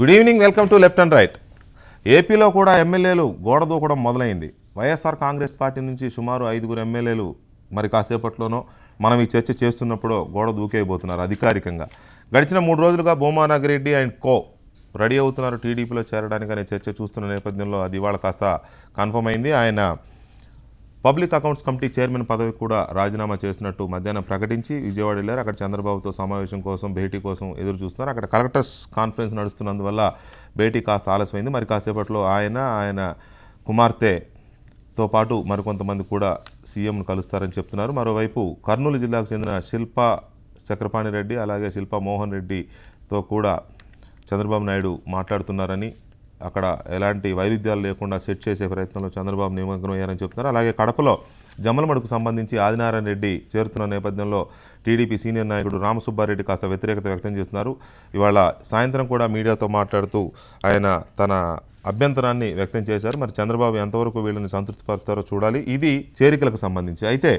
Good evening, welcome to left and right. ఏపీలో కూడా ఎమ్మెల్యేలు గోడ దూకడం మొదలైంది. వైఎస్ఆర్ కాంగ్రెస్ పార్టీ నుంచి సుమారు 5 ఎమ్మెల్యేలు మరి కాసేపట్లోనో మనం ఈ చర్చ చేస్తున్నప్పుడు గోడ దూకేయబోతున్నారు అధికారికంగా. గడిచిన 3 రోజులుగా Bhuma Nagireddy and co ready అవుతున్నారు టీడీపీలో చేరడానికి అనే చర్చ చూస్తున్న నేపథ్యంలో అది ఇవాళ కాస్త కన్ఫర్మ్ అయింది. ఆయన పబ్లిక్ అకౌంట్స్ కమిటీ చైర్మన్ పదవి కూడా రాజీనామా చేసినట్టు మధ్యాహ్నం ప్రకటించి విజయవాడ వెళ్ళారు. అక్కడ చంద్రబాబుతో సమావేశం కోసం, భేటీ కోసం ఎదురు చూస్తున్నారు. అక్కడ కలెక్టర్స్ కాన్ఫరెన్స్ నడుస్తున్నందువల్ల భేటీ కాస్త ఆలస్యమైంది. మరి కాసేపట్లో ఆయన కుమార్తెతో పాటు మరికొంతమంది కూడా సీఎంను కలుస్తారని చెప్తున్నారు. మరోవైపు కర్నూలు జిల్లాకు చెందిన శిల్పా చక్రపాణి రెడ్డి అలాగే శిల్పా మోహన్ రెడ్డితో కూడా చంద్రబాబు నాయుడు మాట్లాడుతున్నారని, అక్కడ ఎలాంటి వైరుధ్యాలు లేకుండా సెట్ చేసే ప్రయత్నంలో చంద్రబాబు నిమగ్నం అయ్యారని చెప్తున్నారు. అలాగే కడపలో జమ్మలమడుకు సంబంధించి ఆదినారాయణ రెడ్డి చేరుతున్న నేపథ్యంలో టీడీపీ సీనియర్ నాయకుడు రామసుబ్బారెడ్డి కాస్త వ్యతిరేకత వ్యక్తం చేస్తున్నారు. ఇవాళ సాయంత్రం కూడా మీడియాతో మాట్లాడుతూ ఆయన తన అభ్యంతరాన్ని వ్యక్తం చేశారు. మరి చంద్రబాబు ఎంతవరకు వీళ్ళని సంతృప్తిపరుస్తారో చూడాలి. ఇది చేరికలకు సంబంధించి. అయితే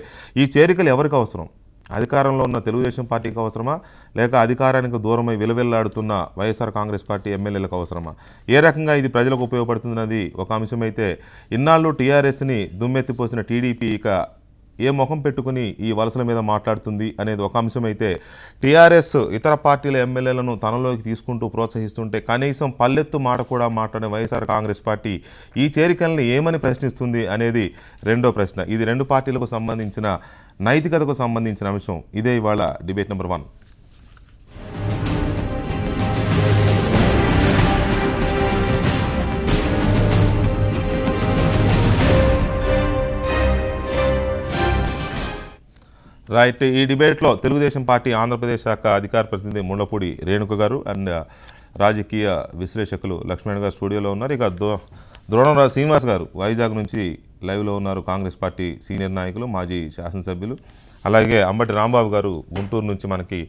ఈ చేరికలు ఎవరికి అవసరం? అధికారంలో ఉన్న తెలుగుదేశం పార్టీకి అవసరమా, లేక అధికారానికి దూరమై విలువెల్లాడుతున్న వైఎస్ఆర్ కాంగ్రెస్ పార్టీ ఎమ్మెల్యేలకు అవసరమా? ఏ రకంగా ఇది ప్రజలకు ఉపయోగపడుతుందన్నది ఒక అంశమైతే, ఇన్నాళ్ళు టీఆర్ఎస్ని దుమ్మెత్తిపోసిన టీడీపీ ఇక ఏ ముఖం పెట్టుకుని ఈ వలసల మీద మాట్లాడుతుంది అనేది ఒక అంశమైతే, టీఆర్ఎస్ ఇతర పార్టీల ఎమ్మెల్యేలను తనలోకి తీసుకుంటూ ప్రోత్సహిస్తుంటే కనీసం పల్లెత్తు మాట కూడా మాట్లాడే వైఎస్ఆర్ కాంగ్రెస్ పార్టీ ఈ చేరికల్ని ఏమని ప్రశ్నిస్తుంది అనేది రెండో ప్రశ్న. ఇది రెండు పార్టీలకు సంబంధించిన నైతికతకు సంబంధించిన అంశం. ఇదే ఇవాళ డిబేట్ నెంబర్ 1. రైట్. ఈ డిబేట్లో తెలుగుదేశం పార్టీ ఆంధ్రప్రదేశ్ శాఖ అధికార ప్రతినిధి ముళ్లపూడి రేణుక గారు అండ్ రాజకీయ విశ్లేషకులు లక్ష్మణ్ గారు స్టూడియోలో ఉన్నారు. ఇక ద్రోణంరాజు శ్రీనివాస్ గారు వైజాగ్ నుంచి లైవ్లో ఉన్నారు. కాంగ్రెస్ పార్టీ సీనియర్ నాయకులు, మాజీ శాసనసభ్యులు. అలాగే అంబటి రాంబాబు గారు గుంటూరు నుంచి మనకి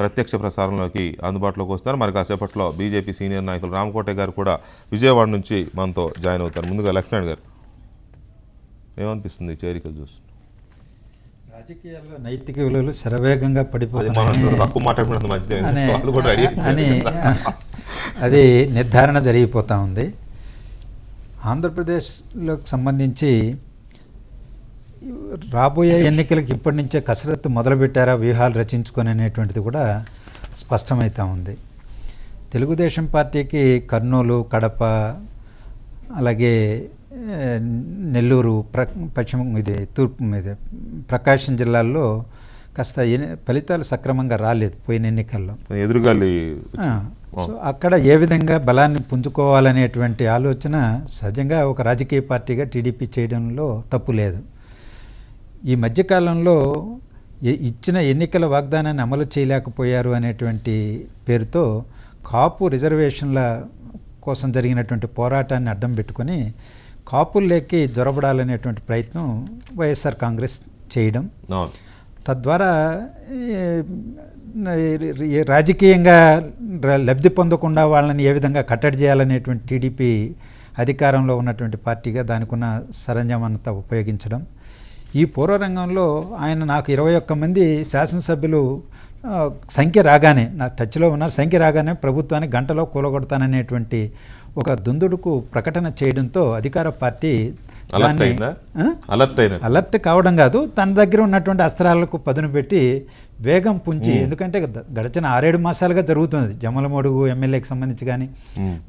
ప్రత్యక్ష ప్రసారంలోకి అందుబాటులోకి వస్తారు. మరి కాసేపట్లో బీజేపీ సీనియర్ నాయకులు రామకోటే గారు కూడా విజయవాడ నుంచి మనతో జాయిన్ అవుతారు. ముందుగా లక్ష్మణ్ గారు, ఏమనిపిస్తుంది చేరికలు చూసి? రాజకీయాల్లో నైతిక విలువలు శరవేగంగా పడిపోతాయని అది నిర్ధారణ జరిగిపోతూ ఉంది. ఆంధ్రప్రదేశ్లోకి సంబంధించి రాబోయే ఎన్నికలకు ఇప్పటి నుంచే కసరత్తు మొదలుపెట్టారా, వ్యూహాలు రచించుకొని అనేటువంటిది కూడా స్పష్టమవుతూ ఉంది. తెలుగుదేశం పార్టీకి కర్నూలు, కడప, అలాగే నెల్లూరు, తూర్పు ప్రకాశం జిల్లాల్లో కాస్త ఫలితాలు సక్రమంగా రాలేదు పోయిన ఎన్నికల్లో. ఎదురుగాలి సో అక్కడ ఏ విధంగా బలాన్ని పుంజుకోవాలనేటువంటి ఆలోచన సహజంగా ఒక రాజకీయ పార్టీగా టీడీపీ చేయడంలో తప్పు లేదు. ఈ మధ్యకాలంలో ఇచ్చిన ఎన్నికల వాగ్దానాన్ని అమలు చేయలేకపోయారు అనేటువంటి పేరుతో కాపు రిజర్వేషన్ల కోసం జరిగినటువంటి పోరాటాన్ని అడ్డం పెట్టుకొని కాపుల్లోకి జొరబడాలనేటువంటి ప్రయత్నం వైఎస్ఆర్ కాంగ్రెస్ చేయడం, తద్వారా రాజకీయంగా లబ్ధి పొందకుండా వాళ్ళని ఏ విధంగా కట్టడి చేయాలనేటువంటి టీడీపీ అధికారంలో ఉన్నటువంటి పార్టీగా దానికి ఉన్న సరంజామంతా ఉపయోగించడం. ఈ పూర్వరంగంలో ఆయన నాకు 21 మంది శాసనసభ్యులు సంఖ్య రాగానే, నా టచ్లో ఉన్నారు, సంఖ్య రాగానే ప్రభుత్వాన్ని గంటలో కూలగొడతాననేటువంటి ఒక దుందుడుకు ప్రకటన చేయడంతో అధికార పార్టీ అలర్ట్ కావడం కాదు, తన దగ్గర ఉన్నటువంటి అస్త్రాలకు పదును పెట్టి వేగం పుంచి, ఎందుకంటే గడిచిన 6-7 మాసాలుగా జరుగుతుంది. జమ్మలమడుగు ఎమ్మెల్యేకి సంబంధించి కానీ,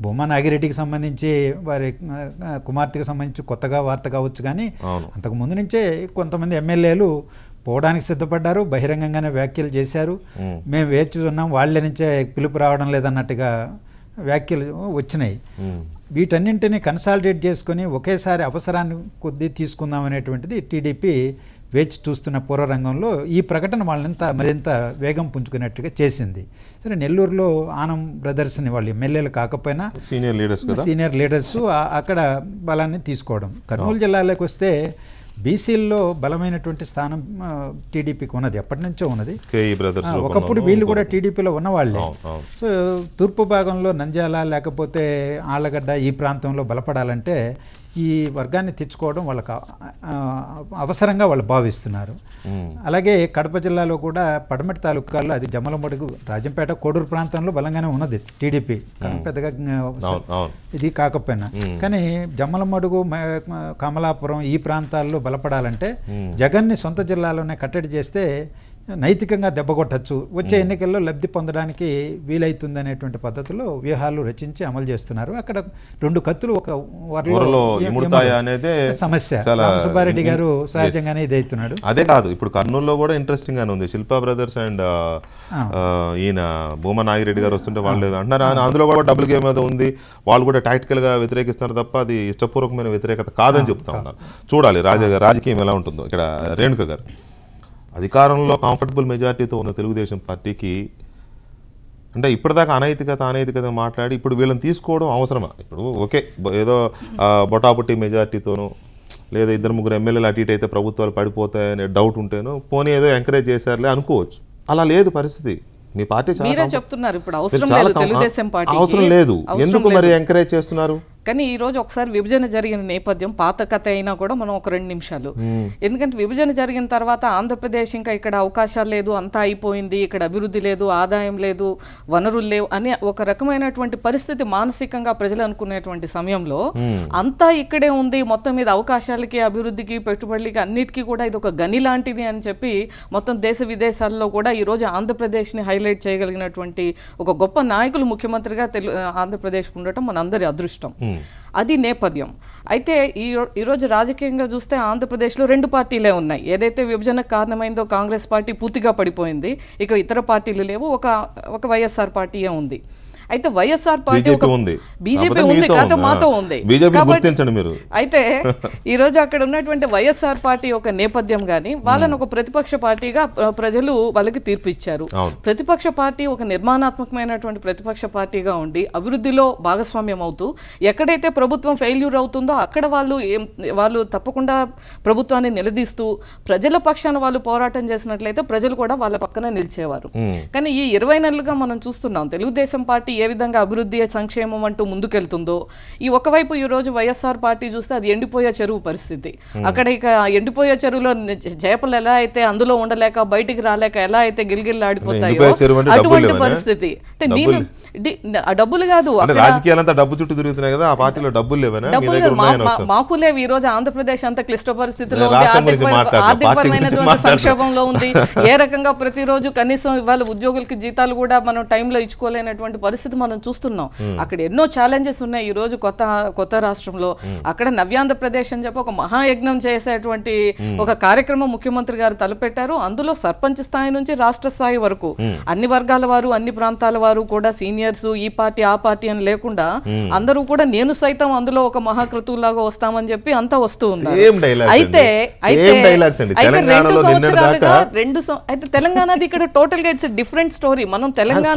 భూమా నాగిరెడ్డికి సంబంధించి, వారి కుమార్తెకి సంబంధించి కొత్తగా వార్త కావచ్చు కానీ, అంతకుముందు నుంచే కొంతమంది ఎమ్మెల్యేలు పోవడానికి సిద్ధపడ్డారు, బహిరంగంగానే వ్యాఖ్యలు చేశారు. మేము వేచి ఉన్నాం, వాళ్ళ నుంచే పిలుపు రావడం లేదన్నట్టుగా వ్యాఖ్యలు వచ్చినాయి. వీటన్నింటినీ కన్సాలిడేట్ చేసుకొని ఒకేసారి అవసరాన్ని కొద్దీ తీసుకుందాం అనేటువంటిది టీడీపీ వేచి చూస్తున్న పూర్వరంగంలో ఈ ప్రకటన వాళ్ళంత మరింత వేగం పుంజుకున్నట్టుగా చేసింది. సరే, నెల్లూరులో ఆనం బ్రదర్స్ని, వాళ్ళు ఎమ్మెల్యేలు కాకపోయినా సీనియర్ లీడర్స్ అక్కడ బలాన్ని తీసుకోవడం. కర్నూలు జిల్లాలోకి వస్తే బీసీల్లో బలమైనటువంటి స్థానం టీడీపీకి ఉన్నది, ఎప్పటి నుంచో ఉన్నది. ఒకప్పుడు వీళ్ళు కూడా టీడీపీలో ఉన్నవాళ్ళే. సో తూర్పు భాగంలో నంద్యాల లేకపోతే ఆళ్లగడ్డ ఈ ప్రాంతంలో బలపడాలంటే ఈ వర్గాన్ని తెచ్చుకోవడం వాళ్ళకి అవసరంగా వాళ్ళు భావిస్తున్నారు. అలాగే కడప జిల్లాలో కూడా పడమటి తాలూకాల్లో అది జమ్మలమడుగు, రాజంపేట, కోడూరు ప్రాంతంలో బలంగానే ఉన్నది టీడీపీ, పెద్దగా ఇది కాకపోయినా. కానీ జమ్మలమడుగు, కమలాపురం ఈ ప్రాంతాల్లో బలపడాలంటే జగన్ని సొంత జిల్లాలోనే కట్టడి చేస్తే నైతికంగా దెబ్బ కొట్టచ్చు, వచ్చే ఎన్నికల్లో లబ్ధి పొందడానికి వీలైతుంది అనేటువంటి పద్ధతిలో వ్యూహాలు రచించి అమలు చేస్తున్నారు. అక్కడ రెండు కత్తులు ఒక వరలో అనేది సమస్య. సుబ్బారెడ్డి గారు సహజంగానే ఇది అవుతున్నాడు. అదే కాదు, ఇప్పుడు కర్నూలులో కూడా ఇంట్రెస్టింగ్ గానే ఉంది. శిల్పా బ్రదర్స్ అండ్ ఈయన భూమా నాగిరెడ్డి గారు వస్తుంటే వాళ్ళు అంటున్నారు అందులో కూడా డబుల్ గేమ్ ఏదో ఉంది, వాళ్ళు కూడా టాక్టికల్ గా వ్యతిరేకిస్తున్నారు తప్ప అది ఇష్టపూర్వకమైన వ్యతిరేకత కాదని చెప్తా ఉన్నారు. చూడాలి రాజకీయం ఎలా ఉంటుందో. ఇక్కడ రేణుక గారు, అధికారంలో కంఫర్టబుల్ మెజార్టీతో ఉన్న తెలుగుదేశం పార్టీకి అంటే ఇప్పటిదాకా అనైతికత మాట్లాడి ఇప్పుడు వీళ్ళని తీసుకోవడం అవసరమా? ఇప్పుడు ఓకే, ఏదో బొటాబొట్టి మెజార్టీతోనూ లేదా 2-3 ఎమ్మెల్యేలు అటు ఇటు అయితే ప్రభుత్వాలు పడిపోతాయనే డౌట్ ఉంటేనో పోనీ ఏదో ఎంకరేజ్ చేశారులే అనుకోవచ్చు. అలా లేదు పరిస్థితి. మీ పార్టీ చెప్తున్నారు ఇప్పుడు అవసరం లేదు, తెలుగుదేశం పార్టీ అవసరం లేదు, ఎందుకు మరి ఎంకరేజ్ చేస్తున్నారు? కానీ ఈ రోజు ఒకసారి విభజన జరిగిన నేపథ్యం పాత కథ అయినా కూడా మనం ఒక 2 నిమిషాలు, ఎందుకంటే విభజన జరిగిన తర్వాత ఆంధ్రప్రదేశ్ ఇంకా ఇక్కడ అవకాశాలు లేదు, అంతా అయిపోయింది, ఇక్కడ అభివృద్ధి లేదు, ఆదాయం లేదు, వనరులు లేవు అనే ఒక రకమైనటువంటి పరిస్థితి మానసికంగా ప్రజలు అనుకునేటువంటి సమయంలో అంతా ఇక్కడే ఉంది, మొత్తం మీద అవకాశాలకి, అభివృద్ధికి, పెట్టుబడులకి అన్నిటికీ కూడా ఇది ఒక గని లాంటిది అని చెప్పి మొత్తం దేశ విదేశాల్లో కూడా ఈ రోజు ఆంధ్రప్రదేశ్ని హైలైట్ చేయగలిగినటువంటి ఒక గొప్ప నాయకులు ముఖ్యమంత్రిగా ఆంధ్రప్రదేశ్కు ఉండటం మనందరి అదృష్టం. అది నేపథ్యం. అయితే ఈరోజు రాజకీయంగా చూస్తే ఆంధ్రప్రదేశ్లో 2 పార్టీలే ఉన్నాయి. ఏదైతే విభజనకు కారణమైందో కాంగ్రెస్ పార్టీ పూర్తిగా పడిపోయింది, ఇక ఇతర పార్టీలు లేవు, ఒక వైఎస్ఆర్ పార్టీయే ఉంది. అయితే వైఎస్ఆర్ పార్టీ బీజేపీ ఉంది కాదు, మాతో ఉంది. అయితే ఈ రోజు అక్కడ ఉన్నటువంటి వైఎస్ఆర్ పార్టీ ఒక నేపథ్యం గాని వాళ్ళని ఒక ప్రతిపక్ష పార్టీగా ప్రజలు వాళ్ళకి తీర్పు ఇచ్చారు. ప్రతిపక్ష పార్టీ ఒక నిర్మాణాత్మకమైనటువంటి ప్రతిపక్ష పార్టీగా ఉండి అభివృద్ధిలో భాగస్వామ్యం అవుతూ ఎక్కడైతే ప్రభుత్వం ఫెయిల్యూర్ అవుతుందో అక్కడ వాళ్ళు తప్పకుండా ప్రభుత్వాన్ని నిలదీస్తూ ప్రజల పక్షాన వాళ్ళు పోరాటం చేసినట్లయితే ప్రజలు కూడా వాళ్ళ పక్కన నిలిచేవారు. కానీ ఈ 20 నెలలుగా మనం చూస్తున్నాం తెలుగుదేశం పార్టీ ఏ విధంగా అభివృద్ధి, సంక్షేమం అంటూ ముందుకెళ్తుందో. ఈ ఒకవైపు ఈ రోజు వైఎస్ఆర్ పార్టీ చూస్తే అది ఎండిపోయే చెరువు పరిస్థితి. అక్కడ ఇక ఎండిపోయే చెరువులో చేపలు ఎలా అయితే అందులో ఉండలేక బయటికి రాలేక ఎలా అయితే గిల్గిల్లాడిపోతాయో అటువంటి పరిస్థితి. అంటే నేను డబ్బులు కాదు, రాజకీయాలంతా డబ్బు చుట్టూ తిరుగుతున్నాయి కదా, ఆ పార్టీలో డబ్బులు లేవనా? మాకు లేవు. ఈ రోజు ఆంధ్రప్రదేశ్ అంత క్లిష్ట పరిస్థితుల్లో ఉంది, ఆర్థికపరమైనటువంటి సంక్షోభంలో ఉంది. ఏ రకంగా ప్రతిరోజు కనీసం ఇవాళ ఉద్యోగులకి జీతాలు కూడా మనం టైంలో ఇచ్చుకోలేనటువంటి పరిస్థితి మనం చూస్తున్నాం. అక్కడ ఎన్నో ఛాలెంజెస్ ఉన్నాయి. ఈ రోజు కొత్త రాష్ట్రంలో అక్కడ నవ్యాంధ్రప్రదేశ్ అని చెప్పి ఒక మహాయజ్ఞం చేసేటువంటి ఒక కార్యక్రమం ముఖ్యమంత్రి గారు తలపెట్టారు. అందులో సర్పంచ్ స్థాయి నుంచి రాష్ట్ర స్థాయి వరకు అన్ని వర్గాల వారు, అన్ని ప్రాంతాల వారు కూడా, సీనియర్స్, ఈ పార్టీ ఆ పార్టీ అని లేకుండా అందరూ కూడా నేను సైతం అందులో ఒక మహాకృతులాగా వస్తామని చెప్పి అంతా వస్తూ ఉన్నారు. అయితే 2 సంవత్సరాలుగా అయితే తెలంగాణది ఇక్కడ టోటల్ గా ఇట్స్ డిఫరెంట్ స్టోరీ. మనం తెలంగాణ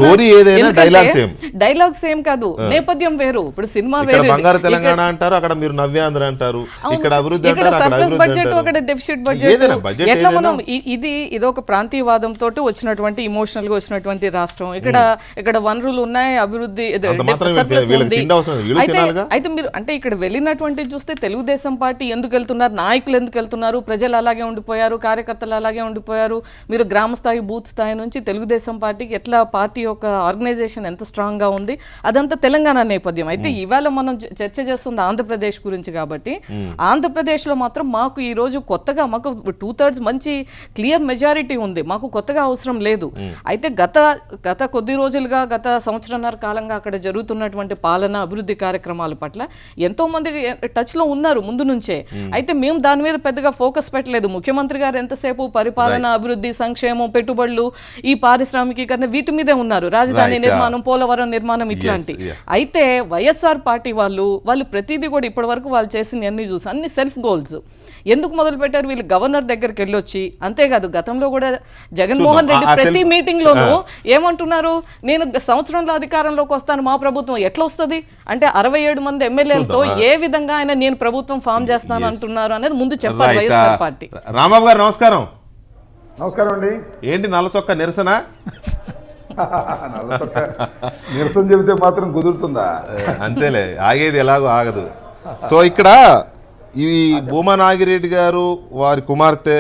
డైలాగ్ సేమ్ కాదు, నేపథ్యం వేరు. ఇప్పుడు సినిమా వేరు, తెలంగాణ అంటారు, అక్కడ మీరు నవ్యాంధ్ర అంటారు, ఇక్కడ అభివృద్ధి ఇక్కడ సర్ప్లస్ బడ్జెట్, అక్కడ డెఫిసిట్ బడ్జెట్. ఎట్లా మనం ఇదొక ప్రాంతీయవాదంతో వచ్చినటువంటి ఇమోషనల్ గా వచ్చినటువంటి రాష్ట్రం. ఇక్కడ వనరులు ఉన్నాయి, అభివృద్ధి సర్ప్లస్ ఉంది. అయితే మీరు అంటే ఇక్కడ వెళ్ళినటువంటి చూస్తే తెలుగుదేశం పార్టీ ఎందుకు వెళ్తున్నారు, నాయకులు ఎందుకు వెళ్తున్నారు, ప్రజలు అలాగే ఉండిపోయారు, కార్యకర్తలు అలాగే ఉండిపోయారు. మీరు గ్రామ స్థాయి, బూత్ స్థాయి నుంచి తెలుగుదేశం పార్టీకి ఎట్లా పార్టీ యొక్క ఆర్గనైజేషన్ ఎంత స్ట్రాంగ్ గా ఉంది, అదంతా తెలంగాణ నేపథ్యం. అయితే ఇవాళ మనం చర్చ చేస్తుంది ఆంధ్రప్రదేశ్ గురించి కాబట్టి ఆంధ్రప్రదేశ్ లో మాత్రం మాకు ఈ రోజు కొత్తగా మాకు 2/3 మంచి క్లియర్ మెజారిటీ ఉంది, మాకు కొత్తగా అవసరం లేదు. అయితే గత కొద్ది రోజులుగా, గత సంవత్సరన్నర కాలంగా అక్కడ జరుగుతున్నటువంటి పాలన, అభివృద్ధి కార్యక్రమాల పట్ల ఎంతో మంది టచ్ లో ఉన్నారు ముందు నుంచే. అయితే మేము దాని మీద పెద్దగా ఫోకస్ పెట్టలేదు. ముఖ్యమంత్రి గారు ఎంతసేపు పరిపాలన, అభివృద్ధి, సంక్షేమం, పెట్టుబడులు, ఈ పారిశ్రామికీకరణ వీటి మీదే ఉన్నారు, రాజధాని నిర్మాణం, పోలవరం నిర్మాణం ఇట్లాంటి. అయితే వైఎస్ఆర్ పార్టీ వాళ్ళు ప్రతిదీ కూడా ఇప్పటి వరకు వాళ్ళు చేసిన అన్ని చూసి అన్ని సెల్ఫ్ గోల్స్. ఎందుకు మొదలు పెట్టారు? వీళ్ళు గవర్నర్ దగ్గరికి వెళ్ళొచ్చి, అంతేకాదు గతంలో కూడా జగన్మోహన్ రెడ్డి ప్రతి మీటింగ్ లోనూ ఏమంటున్నారు, నేను సంవత్సరంలో అధికారంలోకి వస్తాను, మా ప్రభుత్వం ఎట్లా వస్తుంది అంటే 67 మంది ఎమ్మెల్యేలతో ఏ విధంగా ఆయన నేను ప్రభుత్వం ఫామ్ చేస్తాను అంటున్నారు అనేది ముందు చెప్పారు వైఎస్ఆర్ పార్టీ. రాంబాబు గారు నమస్కారం. నమస్కారం అండి. ఏంటి నల్ల చొక్క నిరసన? నిరసన చెబితే మాత్రం కుదురుతుందా? అంతేలే, ఆగేది ఎలాగో ఆగదు. సో ఇక్కడ ఈ భూమా నాగిరెడ్డి గారు వారి కుమార్తె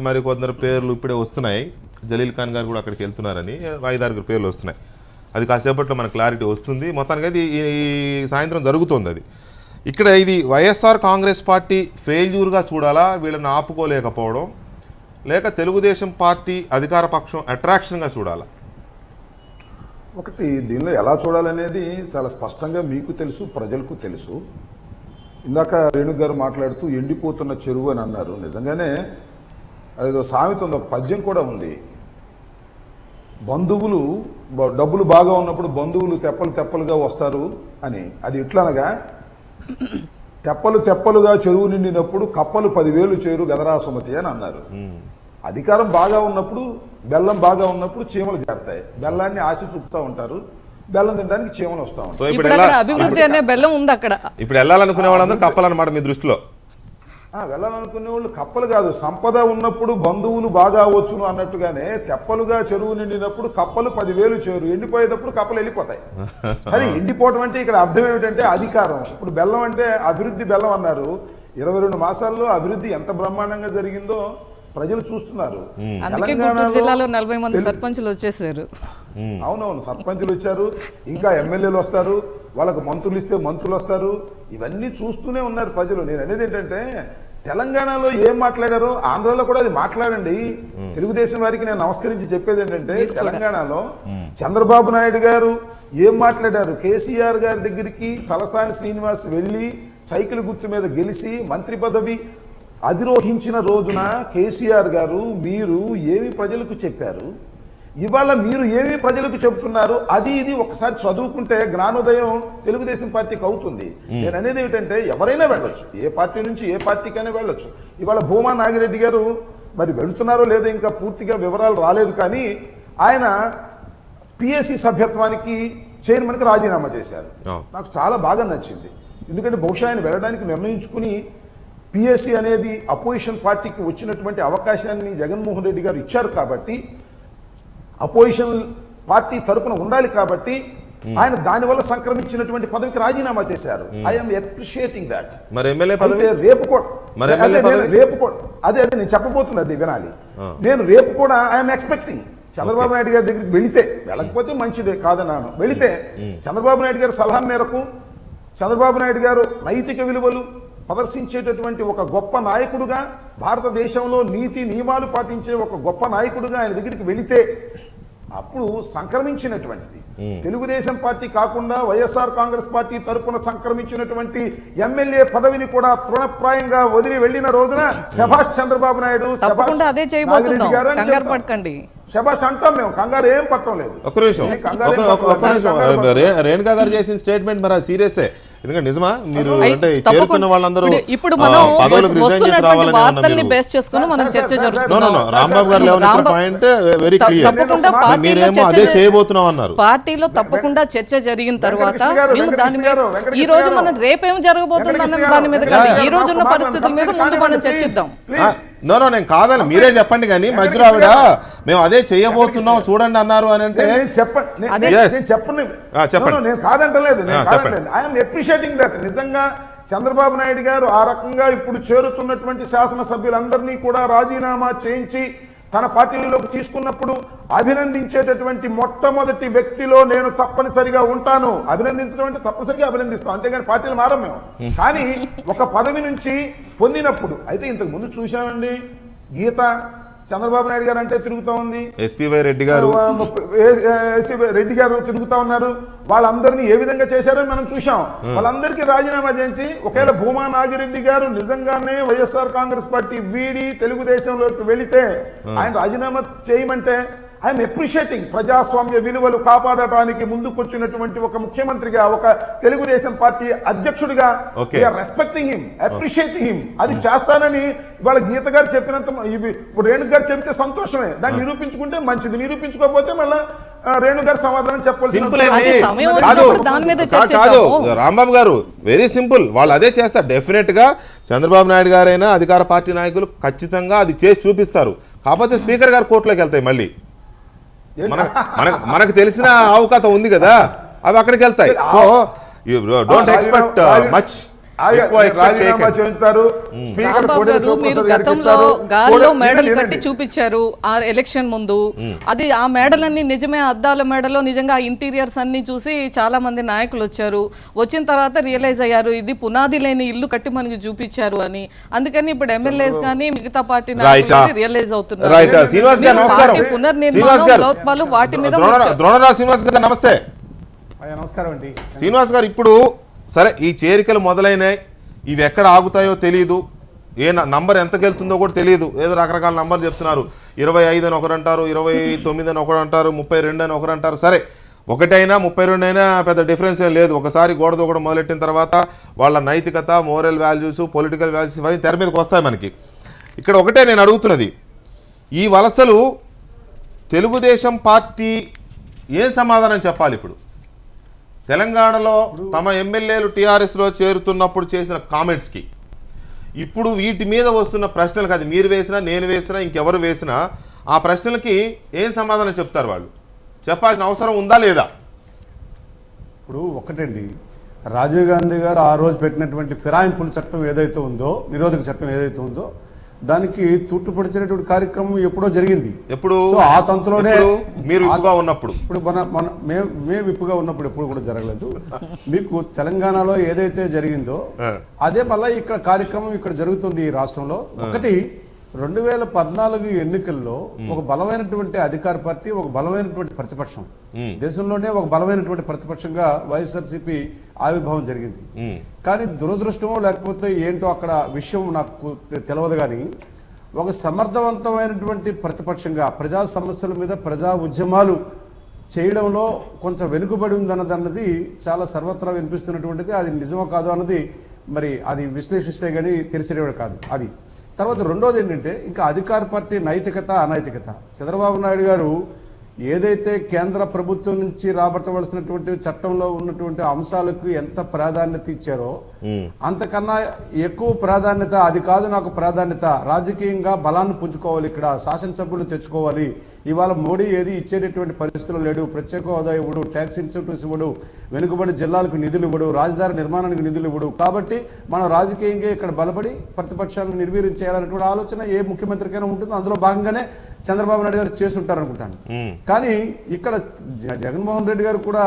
మరి కొందరు పేర్లు ఇప్పుడే వస్తున్నాయి. జలీల్ ఖాన్ గారు కూడా అక్కడికి వెళ్తున్నారని 5-6 పేర్లు వస్తున్నాయి. అది కాసేపట్లో మనకు క్లారిటీ వస్తుంది. మొత్తానికి అది ఈ సాయంత్రం జరుగుతుంది. అది ఇక్కడ ఇది వైఎస్ఆర్ కాంగ్రెస్ పార్టీ ఫెయిల్యూర్గా చూడాలా, వీళ్ళని ఆపుకోలేకపోవడం, లేక తెలుగుదేశం పార్టీ అధికార పక్షం అట్రాక్షన్గా చూడాలా? ఒకటి దీనిలో ఎలా చూడాలనేది చాలా స్పష్టంగా మీకు తెలుసు, ప్రజలకు తెలుసు. ఇందాక రేణు గారు మాట్లాడుతూ ఎండిపోతున్న చెరువు అని అన్నారు. నిజంగానే అదేదో సామెత ఉంది, ఒక పద్యం కూడా ఉంది. బంధువులు డబ్బులు బాగా ఉన్నప్పుడు బంధువులు తెప్పలు తెప్పలుగా వస్తారు అని. అది ఇట్లనగా తెప్పలు తెప్పలుగా చెరువు నిండినప్పుడు కప్పలు 10,000 చేరు గదరా సుమతి అని అన్నారు. అధికారం బాగా ఉన్నప్పుడు, బెల్లం బాగా ఉన్నప్పుడు చీమలు చేరతాయి. బెల్లాన్ని ఆశ చూపుతూ ఉంటారు, బెల్లం తినడానికి చీమలు వస్తూ ఉంటాయి. సో ఇప్పుడు అభివృద్ధి అనే బెల్లం ఉంది అక్కడ. ఇప్పుడు వెళ్ళాలనుకునే వాళ్ళందరూ కప్పాలన్నమాట మీ దృష్టిలో? వెళ్ళాలనుకునే వాళ్ళు కప్పలు కాదు, సంపద ఉన్నప్పుడు బంధువులు బాగా వచ్చును అన్నట్టుగానే తెప్పలుగా చెరువు నిండినప్పుడు కప్పలు 10,000 చేరు, ఎండిపోయేటప్పుడు కప్పలు వెళ్ళిపోతాయి. అది ఎండిపోవటం అంటే ఇక్కడ అర్థం ఏమిటంటే అధికారం. ఇప్పుడు బెల్లం అంటే అభివృద్ధి బెల్లం అన్నారు. 22 మాసాల్లో అభివృద్ధి ఎంత బ్రహ్మాండంగా జరిగిందో ప్రజలు చూస్తున్నారు. అందుకే గుంటూరు జిల్లాలో 40 మంది సర్పంచులు వచ్చేసారు. అవునవును, సర్పంచులు వచ్చారు, ఇంకా ఎమ్మెల్యేలు వస్తారు, వాళ్ళకు మంత్రులు ఇస్తే మంత్రులు వస్తారు. ఇవన్నీ చూస్తూనే ఉన్నారు ప్రజలు. నేను అనేది ఏంటంటే తెలంగాణలో ఏం మాట్లాడారో ఆంధ్రాలో కూడా అది మాట్లాడండి. తెలుగుదేశం వారికి నేను నమస్కరించి చెప్పేది ఏంటంటే తెలంగాణలో చంద్రబాబు నాయుడు గారు ఏం మాట్లాడారు, కేసీఆర్ గారి దగ్గరికి తలసాని శ్రీనివాస్ వెళ్ళి సైకిల్ గుర్తు మీద గెలిచి మంత్రి పదవి అధిరోహించిన రోజున కేసీఆర్ గారు మీరు ఏమి ప్రజలకు చెప్పారు, ఇవాళ మీరు ఏమి ప్రజలకు చెబుతున్నారు, అది ఇది ఒకసారి చదువుకుంటే జ్ఞానోదయం తెలుగుదేశం పార్టీకి అవుతుంది. నేను అనేది ఏమిటంటే ఎవరైనా వెళ్ళొచ్చు, ఏ పార్టీ నుంచి ఏ పార్టీకైనా వెళ్ళొచ్చు. ఇవాళ భూమా నాగిరెడ్డి గారు మరి వెళుతున్నారో లేదో ఇంకా పూర్తిగా వివరాలు రాలేదు, కానీ ఆయన పిఎస్సి సభ్యత్వానికి చైర్మన్కి రాజీనామా చేశారు. నాకు చాలా బాగా నచ్చింది. ఎందుకంటే బహుశా ఆయన వెళ్ళడానికి నిర్ణయించుకుని పిఎస్సి అనేది అపోజిషన్ పార్టీకి వచ్చినటువంటి అవకాశాన్ని జగన్మోహన్ రెడ్డి గారు ఇచ్చారు కాబట్టి, అపోజిషన్ పార్టీ తరపున ఉండాలి కాబట్టి ఆయన దానివల్ల సంక్రమించినటువంటి పదవికి రాజీనామా చేశారు. I'm appreciating that. మరి ఎమ్మెల్యే పదవి రేపు కూడా అదే నేను చెప్పబోతుంది, అది వినాలి. నేను రేపు కూడా ఐఎమ్ ఎక్స్పెక్టింగ్ చంద్రబాబు నాయుడు గారి దగ్గరికి వెళితే, వెళ్ళకపోతే మంచిదే కాదన్నాను, వెళితే చంద్రబాబు నాయుడు గారి సలహా మేరకు చంద్రబాబు నాయుడు గారు నైతిక విలువలు ప్రదర్శించేటటువంటి ఒక గొప్ప నాయకుడుగా, భారతదేశంలో నీతి నియమాలు పాటించే ఒక గొప్ప నాయకుడుగా ఆయన దగ్గరికి వెళితే అప్పుడు సంక్రమించినటువంటిది తెలుగుదేశం పార్టీ కాకుండా వైఎస్ఆర్ కాంగ్రెస్ పార్టీ తరపున సంక్రమించినటువంటి ఎమ్మెల్యే పదవిని కూడా తృణప్రాయంగా వదిలి వెళ్లిన రోజున శభాష్ చంద్రబాబు నాయుడు, శభాష్ నాగిరెడ్డి గారు అని చెప్తాం. శభాష్ అంటాం మేము, కంగారు ఏం పట్టడం లేదు. ఒక్క నిమిషం రేణుకా గారు చేసిన స్టేట్మెంట్ మరి సీరియస్, ఎందుకంటే నిజమా మీరు అంటే చేరుతున్న వాళ్ళందరూ ఇప్పుడు మనం పదవులకు రిజైన్ చేసి రావాలని వార్తల్ని బేస్ చేసుకుని మనం చర్చ జరుగుతుంది. రాంబాబు గారు లేవనెత్తిన పాయింట్ వెరీ క్లియర్. మీరేమో అదే చేయబోతున్నాం అన్నారు. పార్టీలో తప్పకుండా చర్చ జరిగిన తర్వాత మేము దాని మీద ఈ రోజు మనం రేపేం జరగబోతుంది అన్న దాని మీద కాదు, ఈ రోజు ఉన్న పరిస్థితుల మీద ముందు మనం చర్చిద్దాం. నేను కాదని మీరే చెప్పండి, కానీ మధ్యలో ఆవిడ మేము అదే చేయబోతున్నాం చూడండి అన్నారు అని అంటే నేను కాదంటలేదు. I'm appreciating that. నిజంగా చంద్రబాబు నాయుడు గారు ఆ రకంగా ఇప్పుడు చేరుతున్నటువంటి శాసనసభ్యులందరినీ కూడా రాజీనామా చేయించి తన పార్టీలోకి తీసుకున్నప్పుడు అభినందించేటటువంటి మొట్టమొదటి వ్యక్తిలో నేను తప్పనిసరిగా ఉంటాను. అభినందించడం అంటే తప్పనిసరిగా అభినందిస్తాం, అంతేగాని పార్టీలు మారం మేము. కానీ ఒక పదవి నుంచి పొందినప్పుడు అయితే ఇంతకు ముందు చూసామండి, గీత చంద్రబాబు నాయుడు గారు అంటే తిరుగుతూ ఉంది, ఎస్పీవై రెడ్డి గారు తిరుగుతూ ఉన్నారు. వాళ్ళందరినీ ఏ విధంగా చేశారో మనం చూసాం. వాళ్ళందరికీ రాజీనామా చేయించి ఒకవేళ భూమా నాగిరెడ్డి గారు నిజంగానే వైఎస్ఆర్ కాంగ్రెస్ పార్టీ వీడి తెలుగుదేశంలోకి వెళితే ఆయన రాజీనామా చేయమంటే ఐఎమ్ అప్రిషియేటింగ్. ప్రజాస్వామ్య విలువలు కాపాడటానికి ముందుకొచ్చినటువంటి ఒక ముఖ్యమంత్రిగా, ఒక తెలుగుదేశం పార్టీ అధ్యక్షుడిగా రెస్పెక్టింగ్ హిమ్, అప్రిషియేటింగ్ హిమ్. అది చేస్తానని వాళ్ళ గీత గారు చెప్పినంత, రేణు గారు చెప్తే సంతోషమే, దాన్ని నిరూపించుకుంటే మంచిది, నిరూపించుకోకపోతే మళ్ళీ రేణు గారు సమాధానం చెప్పాల్సిన. కాదు రాంబాబు గారు, వెరీ సింపుల్, వాళ్ళు అదే చేస్తారు. డెఫినెట్ గా చంద్రబాబు నాయుడు గారైనా అధికార పార్టీ నాయకులు ఖచ్చితంగా అది చేసి చూపిస్తారు. కాకపోతే స్పీకర్ గారు కోర్టులోకి వెళ్తాయి. మళ్ళీ మనకు తెలిసిన అవకాశం ఉంది కదా, అవి అక్కడికి వెళ్తాయి. So don't expect much. ఎక్కువ expect రాజీనామా చేయకండి. చేయించుతారు స్పీకర్ రాంబాబు కోడెల గారు, మీరు శివప్రసాద్ గారికి గతంలో ఇస్తారు. గాల్లో మెడల్ వినండి. కట్టి చూపించారు ఆ ఎలక్షన్ ముందు. అది ఆ మెడలన్నీ నిజమే, అద్దాల మెడలో నిజంగా ఇంటీరియర్స్ అన్ని చూసి చాలా మంది నాయకులు వచ్చారు. వచ్చిన తర్వాత రియలైజ్ అయ్యారు ఇది పునాది లేని ఇల్లు కట్టి మనకి చూపించారు అని. అందుకని ఇప్పుడు ఎమ్మెల్యేస్ కానీ మిగతా పార్టీ నాయకులు రియలైజ్ అవుతున్నారు. రైట్ శ్రీనివాస్ గారు మీరు నమస్కారం. పార్టీ పునర్నిర్మాణం, శ్రీనివాస్ గారు, లోపాలు వాటి మీద ద్రోణరాజు శ్రీనివాస్ గారు నమస్తే. నమస్కారం అండి. శ్రీనివాస్ గారు, ఇప్పుడు సరే ఈ చేరికలు మొదలైనాయి, ఇవి ఎక్కడ ఆగుతాయో తెలియదు, ఏ నంబర్ ఎంతకు వెళ్తుందో కూడా తెలియదు, ఏదో రకరకాల నంబర్ చెప్తున్నారు. 25 అని ఒకరు అంటారు, 29 అని ఒకరు అంటారు, 32 అని ఒకరు అంటారు. సరే ఒకటైనా 32 అయినా పెద్ద డిఫరెన్స్ ఏం లేదు. ఒకసారి గోడ దూకడం మొదలెట్టిన తర్వాత వాళ్ళ నైతికత, మోరల్ వాల్యూస్, పొలిటికల్ వాల్యూస్ ఇవన్నీ తెర మీదకి వస్తాయి మనకి. ఇక్కడ ఒకటే నేను అడుగుతున్నది, ఈ వలసలు తెలుగుదేశం పార్టీ ఏం సమాధానం చెప్పాలి? ఇప్పుడు తెలంగాణలో తమ ఎమ్మెల్యేలు టీఆర్ఎస్లో చేరుతున్నప్పుడు చేసిన కామెంట్స్కి, ఇప్పుడు వీటి మీద వస్తున్న ప్రశ్నలకు, అది మీరు వేసినా నేను వేసినా ఇంకెవరు వేసినా ఆ ప్రశ్నలకి ఏం సమాధానం చెప్తారు? వాళ్ళు చెప్పాల్సిన అవసరం ఉందా లేదా? ఇప్పుడు ఒకటండి, రాజీవ్ గాంధీ గారు ఆ రోజు పెట్టినటువంటి ఫిరాయింపుల చట్టం ఏదైతే ఉందో, నిరోధక చట్టం ఏదైతే ఉందో, దానికి తూట్టుపడిచినటువంటి కార్యక్రమం ఎప్పుడో జరిగింది. ఎప్పుడు? సో ఆ తంతులోనే మీరు విప్పుగా ఉన్నప్పుడు, ఇప్పుడు మేము విప్పుగా ఉన్నప్పుడు ఎప్పుడు కూడా జరగలేదు. మీకు తెలంగాణలో ఏదైతే జరిగిందో అదే మళ్ళీ ఇక్కడ కార్యక్రమం ఇక్కడ జరుగుతుంది ఈ రాష్ట్రంలో. ఒకటి 2014 ఎన్నికల్లో ఒక బలమైనటువంటి అధికార పార్టీ, ఒక బలమైనటువంటి ప్రతిపక్షం, దేశంలోనే ఒక బలమైనటువంటి ప్రతిపక్షంగా వైఎస్ఆర్సీపీ ఆవిర్భావం జరిగింది. కానీ దురదృష్టమో లేకపోతే ఏంటో అక్కడ విషయం నాకు తెలియదు, కానీ ఒక సమర్థవంతమైనటువంటి ప్రతిపక్షంగా ప్రజా సమస్యల మీద ప్రజా ఉద్యమాలు చేయడంలో కొంచెం వెనుకబడి ఉందన్నది చాలా సర్వత్రా వినిపిస్తున్నటువంటిది. అది నిజమో కాదు అన్నది మరి అది విశ్లేషిస్తే కానీ తెలిసేవాడు కాదు. అది తర్వాత రెండోది ఏంటంటే, ఇంకా అధికార పార్టీ నైతికత, అనైతికత. చంద్రబాబు నాయుడు గారు ఏదైతే కేంద్ర ప్రభుత్వం నుంచి రాబట్టవలసినటువంటి చట్టంలో ఉన్నటువంటి అంశాలకు ఎంత ప్రాధాన్యత ఇచ్చారో అంతకన్నా ఎక్కువ ప్రాధాన్యత, అది కాదు నాకు ప్రాధాన్యత, రాజకీయంగా బలాన్ని పుంజుకోవాలి, ఇక్కడ శాసనసభ్యులు తెచ్చుకోవాలి. ఇవాళ మోడీ ఏది ఇచ్చేటటువంటి పరిస్థితులు లేడు, ప్రత్యేక హోదా ఇవ్వడు, ట్యాక్స్ ఇన్సెంటివ్స్ ఇవ్వడు, వెనుకబడి జిల్లాలకు నిధులు ఇవ్వడు, రాజధాని నిర్మాణానికి నిధులు ఇవ్వడు. కాబట్టి మనం రాజకీయంగా ఇక్కడ బలపడి ప్రతిపక్షాలను నిర్వీర్యం చేయాలనేటువంటి ఆలోచన ఏ ముఖ్యమంత్రికైనా ఉంటుంది. అందులో భాగంగానే చంద్రబాబు నాయుడు గారు చేస్తుంటారు అనుకుంటాను. కానీ ఇక్కడ జగన్మోహన్ రెడ్డి గారు కూడా,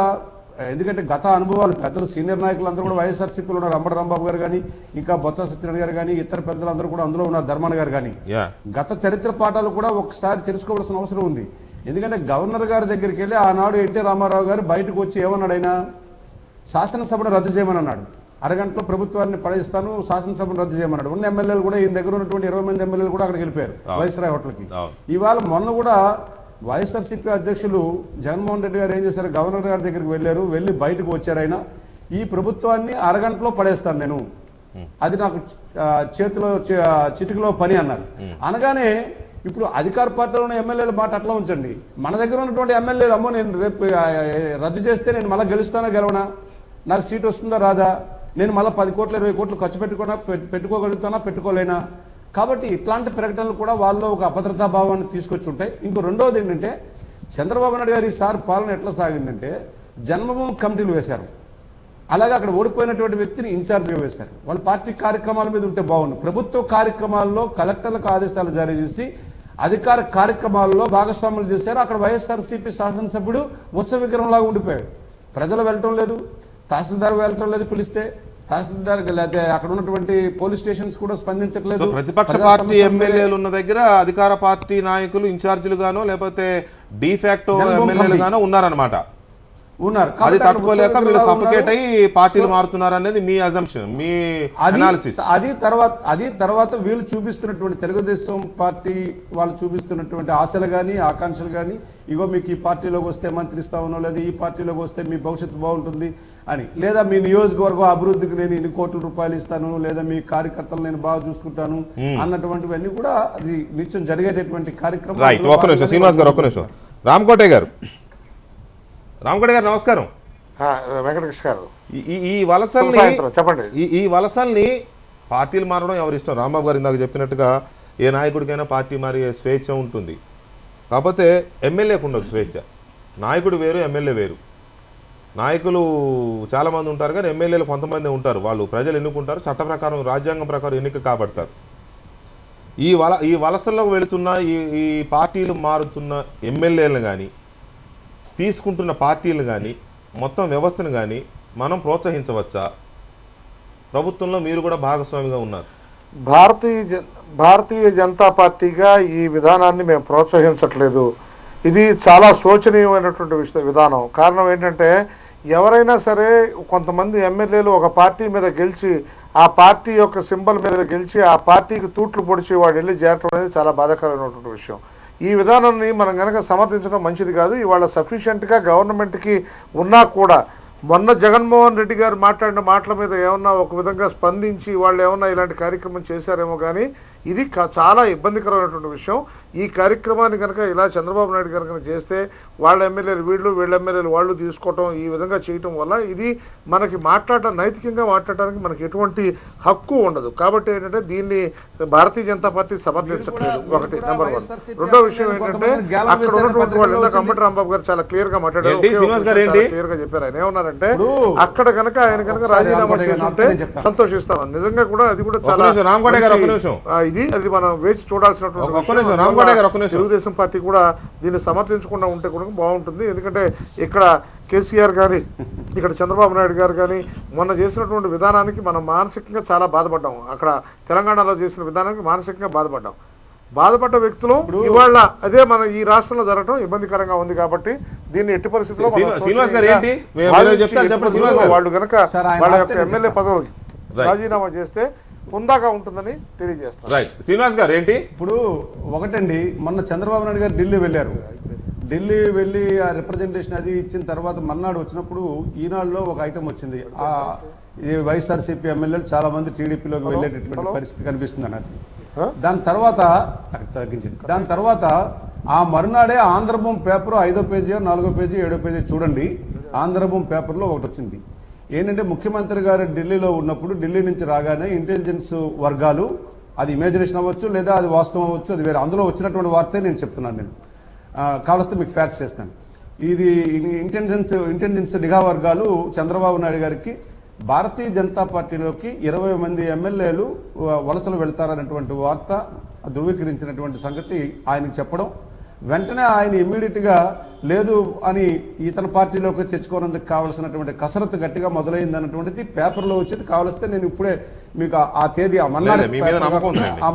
ఎందుకంటే గత అనుభవాలు, పెద్దలు సీనియర్ నాయకులు అందరూ కూడా వైఎస్ఆర్సీపీలో ఉన్నారు. అంబటి రాంబాబు గారు కానీ, ఇంకా బొత్స సత్యనారాయణ గారు కానీ, ఇతర పెద్దలందరూ కూడా అందులో ఉన్నారు, ధర్మాన గారు కానీ. గత చరిత్ర పాఠాలు కూడా ఒకసారి తెలుసుకోవాల్సిన అవసరం ఉంది. ఎందుకంటే గవర్నర్ గారి దగ్గరికి వెళ్ళి ఆనాడు ఎన్టీ రామారావు గారు బయటకు వచ్చి ఏమన్నాడు, ఆయన శాసనసభను రద్దు చేయమని అన్నాడు. అరగంటలో ప్రభుత్వాన్ని పడేస్తాను, శాసనసభను రద్దు చేయమన్నాడు. ఉన్న ఎమ్మెల్యేలు కూడా, ఈయన దగ్గర ఉన్నటువంటి 20 మంది ఎమ్మెల్యేలు కూడా అక్కడికి వెళ్ళిపోయారు వైస్రాయ్ హోటల్కి. ఇవాళ మొన్న కూడా వైఎస్ఆర్సీపీ అధ్యక్షులు జగన్మోహన్ రెడ్డి గారు ఏం చేశారు, గవర్నర్ గారి దగ్గరికి వెళ్ళారు, వెళ్ళి బయటకు వచ్చారు. ఆయన ఈ ప్రభుత్వాన్ని అరగంటలో పడేస్తాను నేను, అది నాకు చేతిలో చిటికలో పని అన్నారు. అనగానే ఇప్పుడు అధికార పార్టీలో ఉన్న ఎమ్మెల్యేల మాట అట్లా ఉంచండి, మన దగ్గర ఉన్నటువంటి ఎమ్మెల్యేలు, అమ్మో నేను రేపు రద్దు చేస్తే నేను మళ్ళీ గెలుస్తానా గెలవనా, నాకు సీట్ వస్తుందా రాదా, నేను మళ్ళీ 10 కోట్లు 20 కోట్లు ఖర్చు పెట్టుకోగలుగుతానా పెట్టుకోలేనా. కాబట్టి ఇట్లాంటి ప్రకటనలు కూడా వాళ్ళలో ఒక అభద్రతా భావాన్ని తీసుకొచ్చి ఉంటాయి. ఇంకో రెండవది ఏంటంటే, చంద్రబాబు నాయుడు గారు ఈసారి పాలన ఎట్లా సాగిందంటే, జన్మభూమి కమిటీలు వేశారు, అలాగే అక్కడ ఓడిపోయినటువంటి వ్యక్తిని ఇన్ఛార్జ్గా వేశారు. వాళ్ళ పార్టీ కార్యక్రమాల మీద ఉంటే బాగుంది. ప్రభుత్వ కార్యక్రమాల్లో కలెక్టర్లకు ఆదేశాలు జారీ చేసి అధికార కార్యక్రమాల్లో భాగస్వాములు చేశారు. అక్కడ వైఎస్ఆర్సీపీ శాసనసభ్యుడు ఉత్సవ విగ్రహంలాగా ఉండిపోయాడు. ప్రజలు వెళ్ళటం లేదు, తహసీల్దార్ వెళ్ళటం లేదు, పిలిస్తే తహసీల్దార్ లేకపోతే అక్కడ ఉన్నటువంటి పోలీస్ స్టేషన్స్ కూడా స్పందించట్లేదు. ప్రతిపక్ష పార్టీ ఎమ్మెల్యేలు ఉన్న దగ్గర అధికార పార్టీ నాయకులు ఇన్ఛార్జీలు గానో లేకపోతే డిఫాక్టో ఎమ్మెల్యేలు గానో ఉన్నారనమాట. ఉన్నారు. అది తట్టుకోలేక వీళ్ళు సఫకేట్ అయ్యి పార్టీలు మారుతున్నారు అనేది మీ అజంప్షన్, మీ అనాలిసిస్. అది తర్వాత వీళ్ళు చూపిస్తున్నటువంటి తెలుగుదేశం పార్టీ వాళ్ళు చూపిస్తున్నటువంటి ఆశలు కానీ ఆకాంక్షలు కానీ, ఇగో మీకు ఈ పార్టీలోకి వస్తే మంత్రి ఇస్తామనో, లేదా ఈ పార్టీలోకి వస్తే మీ భవిష్యత్తు బాగుంటుంది అని, లేదా మీ నియోజకవర్గం అభివృద్ధికి నేను ఇన్ని కోట్ల రూపాయలు ఇస్తాను, లేదా మీ కార్యకర్తలు నేను బాగా చూసుకుంటాను అన్నటువంటివన్నీ కూడా అది నిత్యం జరిగేటటువంటి కార్యక్రమం. రైట్, ఒక్క నిమిషం శ్రీనివాస్ గారు, ఒక్క నిమిషం. రామకోటే గారు నమస్కారం. వెంకటకృష్ణ గారు, ఈ వలసల్ని చెప్పండి. ఈ వలసల్ని పార్టీలు మారడం ఎవరి ఇష్టం. రాంబాబు గారు ఇందాక చెప్పినట్టుగా ఏ నాయకుడికైనా పార్టీ మారే స్వేచ్ఛ ఉంటుంది, కాకపోతే ఎమ్మెల్యేకు ఉండదు స్వేచ్ఛ. నాయకుడు వేరు, ఎమ్మెల్యే వేరు. నాయకులు చాలామంది ఉంటారు కానీ ఎమ్మెల్యేలు కొంతమంది ఉంటారు. వాళ్ళు ప్రజలు ఎన్నుకుంటారు, చట్ట ప్రకారం రాజ్యాంగం ప్రకారం ఎన్నిక కాబడతారు. ఈ వలసల్లో వెళుతున్న ఈ పార్టీలు మారుతున్న ఎమ్మెల్యేలు కానీ తీసుకుంటున్న పార్టీలు కానీ మొత్తం వ్యవస్థను కానీ మనం ప్రోత్సహించవచ్చా? ప్రభుత్వంలో మీరు కూడా భాగస్వామిగా ఉన్నారు. భారతీయ జనతా పార్టీగా ఈ విధానాన్ని మేము ప్రోత్సహించట్లేదు. ఇది చాలా శోచనీయమైనటువంటి విధానం. కారణం ఏంటంటే ఎవరైనా సరే కొంతమంది ఎమ్మెల్యేలు ఒక పార్టీ మీద గెలిచి ఆ పార్టీ యొక్క సింబల్ మీద గెలిచి ఆ పార్టీకి తూట్లు పొడిచి వాడు వెళ్ళి చేరటం అనేది చాలా బాధాకరమైనటువంటి విషయం. ఈ విధానాన్ని మనం కనుక సమర్థించడం మంచిది కాదు. ఇవాళ సఫిషియెంట్గా గవర్నమెంట్కి ఉన్నా కూడా మొన్న జగన్మోహన్ రెడ్డి గారు మాట్లాడిన మాటల మీద ఏమన్నా ఒక విధంగా స్పందించి వాళ్ళు ఏమన్నా ఇలాంటి కార్యక్రమం చేశారేమో కానీ ఇది చాలా ఇబ్బందికరమైనటువంటి విషయం. ఈ కార్యక్రమాన్ని కనుక ఇలా చంద్రబాబు నాయుడు గారు కనుక చేస్తే వాళ్ళ ఎమ్మెల్యేలు వీళ్ళ ఎమ్మెల్యేలు వాళ్ళు తీసుకోవటం ఈ విధంగా చేయటం వల్ల ఇది మనకి నైతికంగా మాట్లాడటానికి మనకి ఎటువంటి హక్కు ఉండదు. కాబట్టి ఏంటంటే దీన్ని భారతీయ జనతా పార్టీ సమర్థించట్లేదు. ఒకటి నెంబర్ 1. రెండో విషయం ఏంటంటే అక్కడ ఉన్నటువంటి వాళ్ళు ఇందాక అంబటి రాంబాబు గారు చాలా క్లియర్ గా మాట్లాడారు, క్లియర్ గా చెప్పారు. ఆయన ఏమన్నారంటే అక్కడ కనుక ఆయన కనుక రాజీనామా చేసుకుంటే సంతోషిస్తాం. నిజంగా కూడా అది కూడా చాలా అది మనం వేచి చూడాల్సినటువంటి తెలుగుదేశం పార్టీ కూడా దీన్ని సమర్థించకుండా ఉంటే కూడా బాగుంటుంది. ఎందుకంటే ఇక్కడ కేసీఆర్ కానీ ఇక్కడ చంద్రబాబు నాయుడు గారు కానీ మొన్న చేసినటువంటి విధానానికి మనం మానసికంగా చాలా బాధపడ్డాం. అక్కడ తెలంగాణలో చేసిన విధానానికి మానసికంగా బాధపడ్డ వ్యక్తులు ఇవాళ అదే మన ఈ రాష్ట్రంలో జరగడం ఇబ్బందికరంగా ఉంది. కాబట్టి దీన్ని ఎట్టి పరిస్థితుల్లో వాళ్ళు కనుక వాళ్ళ యొక్క ఎమ్మెల్యే పదవులకి రాజీనామా చేస్తే హుందాగా ఉంటుందని తెలియజేస్తారు. శ్రీనివాస్ గారు ఏంటి ఇప్పుడు ఒకటండి, మొన్న చంద్రబాబు నాయుడు గారు ఢిల్లీ వెళ్ళారు. ఢిల్లీ వెళ్ళి ఆ రిప్రజెంటేషన్ అది ఇచ్చిన తర్వాత మర్నాడు వచ్చినప్పుడు ఈనాడులో ఒక ఐటమ్ వచ్చింది. ఈ వైఎస్ఆర్సీపీ ఎమ్మెల్యేలు చాలా మంది టీడీపీలోకి వెళ్ళేటటువంటి పరిస్థితి కనిపిస్తుంది అన్నది. దాని తర్వాత ఆ మరునాడే ఆంధ్రభూమి పేపర్ 5వ పేజీ 4వ పేజీ 7వ పేజీ చూడండి. ఆంధ్రభూమి పేపర్లో ఒకటి వచ్చింది. ఏంటంటే ముఖ్యమంత్రి గారు ఢిల్లీలో ఉన్నప్పుడు ఢిల్లీ నుంచి రాగానే ఇంటెలిజెన్స్ వర్గాలు, అది ఇమాజినేషన్ అవ్వచ్చు లేదా అది వాస్తవం అవ్వచ్చు, అది వేరే, అందులో వచ్చినటువంటి వార్తే నేను చెప్తున్నాను. నేను కావలిస్తే మీకు ఫ్యాక్ట్స్ చేస్తాను. ఇది ఇంటెలిజెన్స్ నిఘా వర్గాలు చంద్రబాబు నాయుడు గారికి భారతీయ జనతా పార్టీలోకి 20 మంది ఎమ్మెల్యేలు వలసలు వెళ్తారనేటువంటి వార్త ధృవీకరించినటువంటి సంగతి ఆయనకు చెప్పడం, వెంటనే ఆయన ఇమ్మీడియట్గా లేదు అని ఇతర పార్టీలోకి తెచ్చుకోవడానికి కావాల్సినటువంటి కసరత్తు గట్టిగా మొదలైంది అన్నటువంటిది పేపర్లో వచ్చేది. కావలిస్తే నేను ఇప్పుడే మీకు ఆ తేదీ ఆ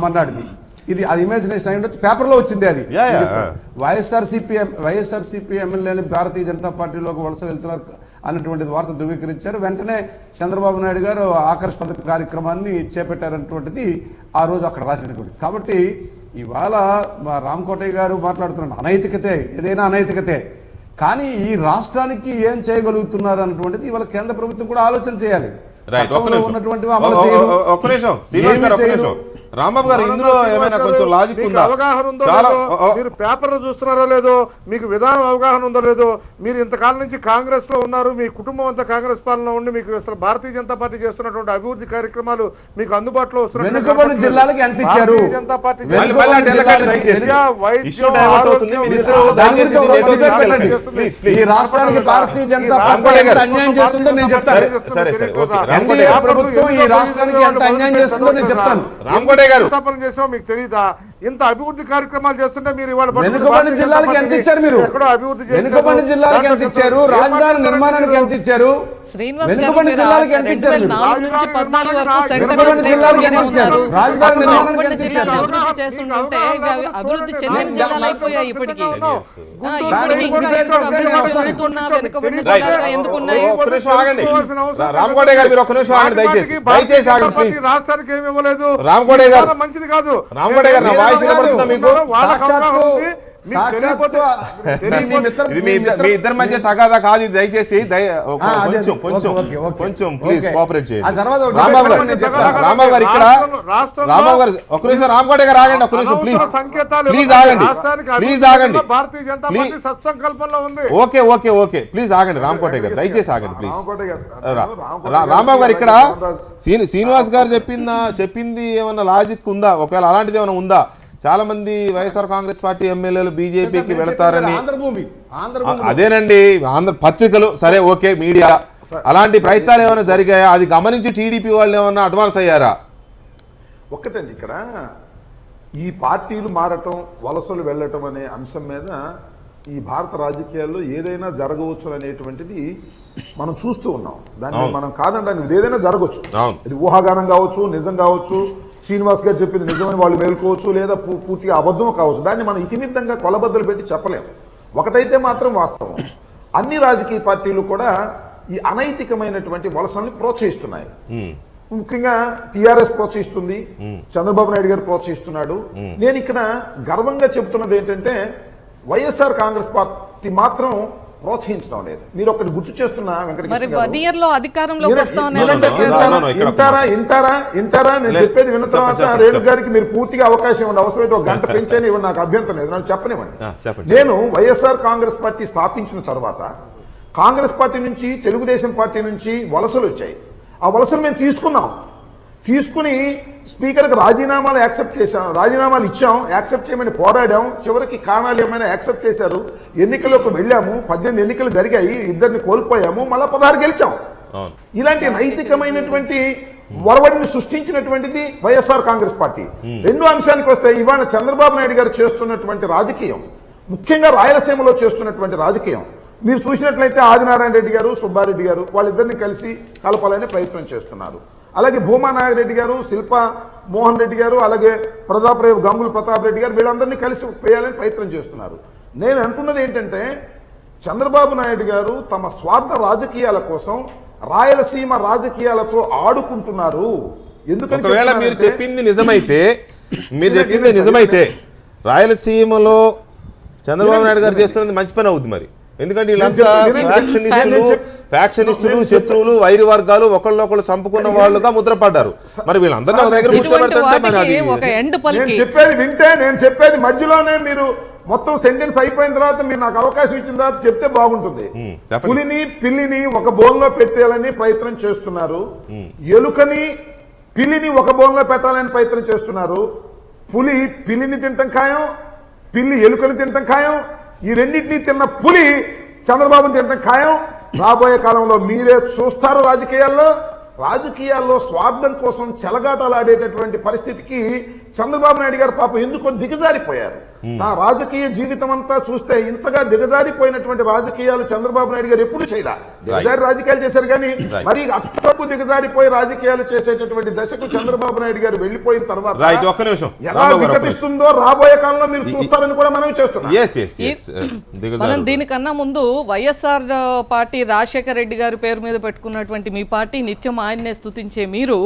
మన్నాడిది ఇది అది ఇమాజినేషన్ అయి ఉండొచ్చు, పేపర్లో వచ్చింది. అది వైఎస్ఆర్సీపీ ఎమ్మెల్యేలు భారతీయ జనతా పార్టీలోకి వలసలు వెళ్తున్నారు అన్నటువంటిది వార్త ధృవీకరించారు. వెంటనే చంద్రబాబు నాయుడు గారు ఆకర్ష్ పథక కార్యక్రమాన్ని చేపట్టారన్నటువంటిది ఆ రోజు అక్కడ రాసినటువంటి. కాబట్టి ఇవాళ రామకోటయ్య గారు మాట్లాడుతున్నారు అనైతికతే, ఏదైనా అనైతికతే, కానీ ఈ రాష్ట్రానికి ఏం చేయగలుగుతున్నారు అన్నటువంటిది ఇవాళ కేంద్ర ప్రభుత్వం కూడా ఆలోచన చేయాలి. రాంబాబు గారు ఇందులో ఏమైనా కొంచెం లాజిక్ ఉందా? అవగాహన ఉందో మీరు పేపర్ చూస్తున్నారో లేదో, మీకు విధానం అవగాహన ఉందో లేదో, మీరు ఇంతకాలం నుంచి కాంగ్రెస్ లో ఉన్నారు, మీ కుటుంబం అంతా కాంగ్రెస్ పాలన ఉండి మీకు అసలు భారతీయ జనతా పార్టీ చేస్తున్నటువంటి అభివృద్ధి కార్యక్రమాలు మీకు అందుబాటులో వస్తున్నాయి. జిల్లాలకు ఎంత ఇచ్చారు? జనతా పార్టీ ఈ రాష్ట్రానికి భారతీయ జనతా పార్టీ అన్యాయం చేస్తుందో నేను చెప్తాను. ప్రభుత్వం ఈ రాష్ట్రానికి ఎంత అన్యాయం చేస్తుందో నేను చెప్తాను. స్థాపన చేసామో మీకు తెలీదా? ఇంత అభివృద్ధి కార్యక్రమాలు చేస్తుంటే మీరు ఇవాళ వెనుకబడిన జిల్లాలకు ఎంత ఇచ్చారు? మీరు వెనుకబడిన జిల్లాలకు ఎంత ఇచ్చారు? రాజధాని నిర్మాణానికి ఎంత ఇచ్చారు? వెనుకబడిన జిల్లాలకు ఎంత ఇచ్చారు? వెనుకబడిన జిల్లాలకు ఎంత ఇచ్చారు? రాజధాని నిర్మాణానికి ఎంత ఇచ్చారు? అభివృద్ధి చెందిన జిల్లాలు అయిపోయాయి ఇప్పటికీ. రామకోటే గారు మీరు ఒక్క నిమిషం ఆగండి దయచేసి ఆగండి ప్లీజ్. రాష్ట్రానికి ఏమి ఇవ్వలేదు, రామకోటే గారు మంచిది కాదు. రామకోటే గారు నా వాయిస్ వినపడుతుందా మీకు? మీ ఇద్దరి మధ్య తగాదా కాదు ఇది. దయచేసి కొంచెం ప్లీజ్ కోఆపరేట్ చేయండి. రాంబాబు గారు ఇక్కడ రాంబాబు గారు ఒక్క నిమిషం, రామకోట గారు ఆగండి ఒక్క నిమిషం ప్లీజ్ ఆగండి. భారతీయ జనతా పార్టీ సత్సంకల్పంలో ఉంది. ఓకే ప్లీజ్ ఆగండి రామకోట గారు దయచేసి ఆగండి ప్లీజ్. రాంబాబు గారు ఇక్కడ శ్రీనివాస్ గారు చెప్పింది ఏమన్నా లాజిక్ ఉందా? ఒకవేళ అలాంటిది ఏమైనా ఉందా? చాలా మంది వైఎస్ఆర్ కాంగ్రెస్ పార్టీ ఎమ్మెల్యేలు బీజేపీకి వెళతారని. ఆంధ్రభూమి అదేనండి, ఆంధ్ర పత్రికలు సరే ఓకే, మీడియా అలాంటి ప్రయత్నాలు ఏమైనా జరిగాయా? అది గమనించి టీడీపీ వాళ్ళు ఏమైనా అడ్వాన్స్ అయ్యారా? ఒక్కటండి, ఇక్కడ ఈ పార్టీలు మారటం, వలసలు వెళ్ళటం అనే అంశం మీద ఈ భారత రాజకీయాల్లో ఏదైనా జరగవచ్చు అనేటువంటిది మనం చూస్తూ ఉన్నాం. దాన్ని మనం కాదండి, ఏదైనా జరగవచ్చు. ఇది ఊహాగానం కావచ్చు, నిజం కావచ్చు, శ్రీనివాస్ గారు చెప్పింది నిజమని వాళ్ళు మేల్కోవచ్చు, లేదా పూర్తిగా అబద్ధం కావచ్చు. దాన్ని మనం ఇతిమిద్దంగా కొలబద్దలు పెట్టి చెప్పలేము. ఒకటైతే మాత్రం వాస్తవం, అన్ని రాజకీయ పార్టీలు కూడా ఈ అనైతికమైనటువంటి వలసల్ని ప్రోత్సహిస్తున్నాయి. ముఖ్యంగా టీఆర్ఎస్ ప్రోత్సహిస్తుంది, చంద్రబాబు నాయుడు గారు ప్రోత్సహిస్తున్నాడు. నేను ఇక్కడ గర్వంగా చెబుతున్నది ఏంటంటే వైఎస్ఆర్ కాంగ్రెస్ పార్టీ మాత్రం ప్రోత్సహించడం లేదు. మీరు ఒకటి గుర్తు చేస్తున్నా ఇంటారా నేను చెప్పేది విన్న తర్వాత రేణు గారికి మీరు పూర్తిగా అవకాశం ఇవ్వండి, అవసరమైతే ఒక గంట పెంచని ఇవ్వండి, నాకు అభ్యంతరం లేదు, నాకు చెప్పనివ్వండి. నేను వైఎస్ఆర్ కాంగ్రెస్ పార్టీ స్థాపించిన తర్వాత కాంగ్రెస్ పార్టీ నుంచి తెలుగుదేశం పార్టీ నుంచి వలసలు వచ్చాయి. ఆ వలసలు మేము తీసుకుని స్పీకర్కి రాజీనామాలు యాక్సెప్ట్ చేశాం, రాజీనామాలు ఇచ్చాం, యాక్సెప్ట్ చేయమని పోరాడాం. చివరికి కారణాలు ఏమైనా యాక్సెప్ట్ చేశారు. ఎన్నికలకు వెళ్ళాము, 18 ఎన్నికలు జరిగాయి, 2 కోల్పోయాము, మళ్ళా 16 గెలిచాం. ఇలాంటి నైతికమైనటువంటి ఒరవడిని సృష్టించినటువంటిది వైఎస్ఆర్ కాంగ్రెస్ పార్టీ. రెండో అంశానికి వస్తే ఇవాళ చంద్రబాబు నాయుడు గారు చేస్తున్నటువంటి రాజకీయం, ముఖ్యంగా రాయలసీమలో చేస్తున్నటువంటి రాజకీయం మీరు చూసినట్లయితే ఆదినారాయణ రెడ్డి గారు, సుబ్బారెడ్డి గారు వాళ్ళిద్దరిని కలిసి కలపాలనే ప్రయత్నం చేస్తున్నారు. అలాగే భూమా నాగరెడ్డి గారు, శిల్పా మోహన్ రెడ్డి గారు, అలాగే గంగుల ప్రతాప్ రెడ్డి గారు వీళ్ళందరినీ కలిసి వేయాలని ప్రయత్నం చేస్తున్నారు. నేను అంటున్నది ఏంటంటే చంద్రబాబు నాయుడు గారు తమ స్వార్థ రాజకీయాల కోసం రాయలసీమ రాజకీయాలతో ఆడుకుంటున్నారు. ఎందుకంటే మీరు చెప్పింది నిజమైతే రాయలసీమలో చంద్రబాబు నాయుడు గారు చేస్తున్నది మంచి పని అవుతుంది మరి. ఎందుకంటే వీళ్ళంతా ఫ్యాక్షనిస్టులు, శత్రువులు, వైరి వర్గాలు, ఒకళ్ళొకళ్ళు చంపుకున్న వాళ్ళుగా ముద్రపడ్డారు. మరి వీళ్ళందరూ నేను చెప్పేది మధ్యలోనే మీరు మొత్తం సెంటెన్స్ అయిపోయిన తర్వాత మీరు నాకు అవకాశం ఇచ్చిన తర్వాత చెప్తే బాగుంటుంది. పులిని పిల్లిని ఒక బోన్లో పెట్టాలని ప్రయత్నం చేస్తున్నారు, ఎలుకని పిల్లిని ఒక బోన్లో పెట్టాలని ప్రయత్నం చేస్తున్నారు. పులి పిల్లిని తింటం ఖాయం, పిల్లి ఎలుకని తింటం ఖాయం. ఈ రెండింటినీ తిన్న పులి చంద్రబాబుని తింటం ఖాయం. రాబోయే కాలంలో మీరే చూస్తారు. రాజకీయాల్లో స్వార్థం కోసం చెలగాటలాడేటటువంటి పరిస్థితికి చంద్రబాబు నాయుడు గారు పాపం ఎందుకో దిగజారిపోయారు. నా రాజకీయ జీవితం అంతా చూస్తే ఇంతగా దిగజారిపోయినటువంటి రాజకీయాలు చంద్రబాబు నాయుడు గారు ఎప్పుడు చేయరా. దిగజారి రాజకీయాలు చేశారు కానీ మరి అట్టకు దిగజారిపోయి రాజకీయాలు చేసేటటువంటి దశకు చంద్రబాబు నాయుడు గారు వెళ్ళిపోయిన తర్వాత ఎలా వికటిస్తుందో రాబోయే కాలంలో మీరు చూస్తారని కూడా మనం చేస్తున్నాం. దీనికన్నా ముందు వైఎస్ఆర్ పార్టీ రాజశేఖర రెడ్డి గారి పేరు మీద పెట్టుకున్నటువంటి మీ పార్టీ నిత్యం ఆయన్నే స్తుతించే మీరు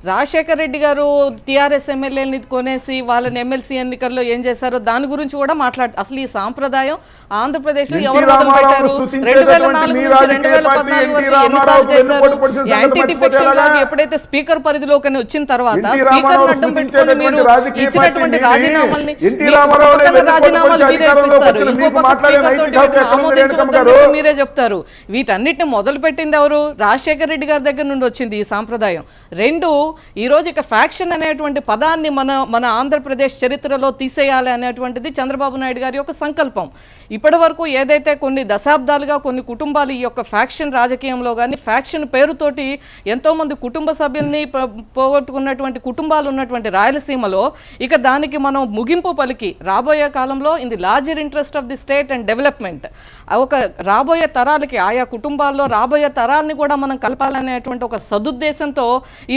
రాజశేఖర రెడ్డి గారు టీఆర్ఎస్ ఎమ్మెల్యేని కొనేసి వాళ్ళని ఎమ్మెల్సీ ఎన్నికల్లో ఏం చేశారో దాని గురించి కూడా మాట్లాడు. అసలు ఈ సాంప్రదాయం ఆంధ్రప్రదేశ్ లో ఎవరు ఎప్పుడైతే స్పీకర్ పరిధిలోకి వచ్చిన తర్వాత స్పీకర్ అడ్డం పెట్టుకుని మీరు ఇచ్చినటువంటి రాజీనామాల్ని మీరే చెప్తారు. వీటన్నిటిని మొదలు పెట్టింది ఎవరు? రాజశేఖర రెడ్డి గారి దగ్గర నుండి వచ్చింది ఈ సాంప్రదాయం. రెండు, ఈరోజు ఇక ఫ్యాక్షన్ అనేటువంటి పదాన్ని మన ఆంధ్రప్రదేశ్ చరిత్రలో తీసేయాలి అనేటువంటిది చంద్రబాబు నాయుడు గారి యొక్క సంకల్పం. ఇప్పటి వరకు ఏదైతే కొన్ని దశాబ్దాలుగా కొన్ని కుటుంబాలు ఈ యొక్క ఫ్యాక్షన్ రాజకీయంలో కానీ ఫ్యాక్షన్ పేరుతోటి ఎంతోమంది కుటుంబ సభ్యుల్ని పోగొట్టుకున్నటువంటి కుటుంబాలు ఉన్నటువంటి రాయలసీమలో ఇక దానికి మనం ముగింపు పలికి రాబోయే కాలంలో in the larger interest of the state and development ఒక రాబోయే తరాలకి ఆయా కుటుంబాల్లో రాబోయే తరాలని కూడా మనం కలపాలనేటువంటి ఒక సదుద్దేశంతో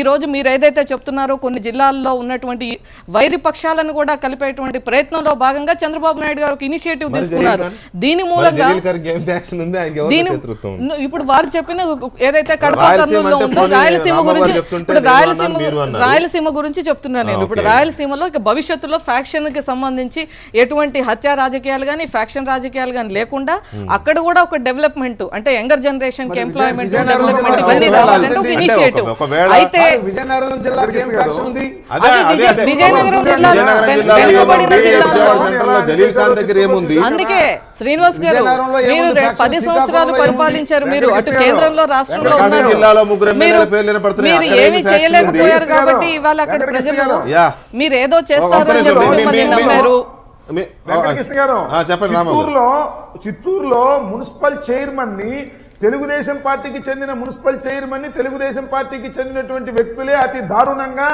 ఈరోజు మీరు ఏదైతే చెప్తున్నారో కొన్ని జిల్లాల్లో ఉన్నటువంటి వైరి పక్షాలను కూడా కలిపేటువంటి ప్రయత్నంలో భాగంగా చంద్రబాబు నాయుడు గారు ఒక ఇనిషియేటివ్ తీసుకున్నారు. దీని మూలంగా ఇప్పుడు వారు చెప్పిన ఏదైతే కడప కర్నూలులో ఉందో రాయలసీమ గురించి ఇప్పుడు రాయలసీమ గురించి చెప్తున్నాను నేను. ఇప్పుడు రాయలసీమలో ఇక భవిష్యత్తులో ఫ్యాక్షన్ కి సంబంధించి ఎటువంటి హత్య రాజకీయాలు కానీ ఫ్యాక్షన్ రాజకీయాలు కానీ లేకుండా అక్కడ కూడా ఒక డెవలప్మెంట్ అంటే యంగర్ జనరేషన్ కి ఎంప్లాయ్మెంట్ డెవలప్మెంట్ ఇవన్నీ రావాలంటే ఒక ఇనిషియేటివ్. అయితే విజయనగరం జిల్లాకి ఏం ఫ్యాక్షన్ ఉంది? అదే అది అదే విజయనగరం జిల్లా విజయనగరం జిల్లాలో వెనుకబడిన జిల్లా. సెంటర్లో జలీల్ ఖాన్ దగ్గర ఏముంది? అందుకే శ్రీనివాస్ గారు విజయనగరంలో మీరు ఏముంది? 10 సంవత్సరాలు శ్రీకాకుళంలో పరిపాలించారు ఏముంది? మీరు అటు కేంద్రంలో రాష్ట్రంలో ప్రకాశం ఉన్నారు జిల్లాలో ముగ్గురు మీరు ఎమ్మెల్యేల పేర్లు వినపడుతున్నాయి. మీరు అక్కడ ఏమీ ఏమి ఫ్యాక్షన్ చేయలేకపోయారు ఉంది? కాబట్టి ఇవాళ అక్కడ ప్రజలు యా. మీరు ఏదో ఒక్క చేస్తారని నిమిషం, చెప్పి మీ- మిమ్మల్ని మీ- నమ్మారు. వెంకటకృష్ణ గారు చెప్పండి రామారావు. చిత్తూరులో మున్సిపల్ చైర్మన్ ని తెలుగుదేశం పార్టీకి చెందిన మున్సిపల్ చైర్మన్ ని తెలుగుదేశం పార్టీకి చెందినటువంటి వ్యక్తులే అతి దారుణంగా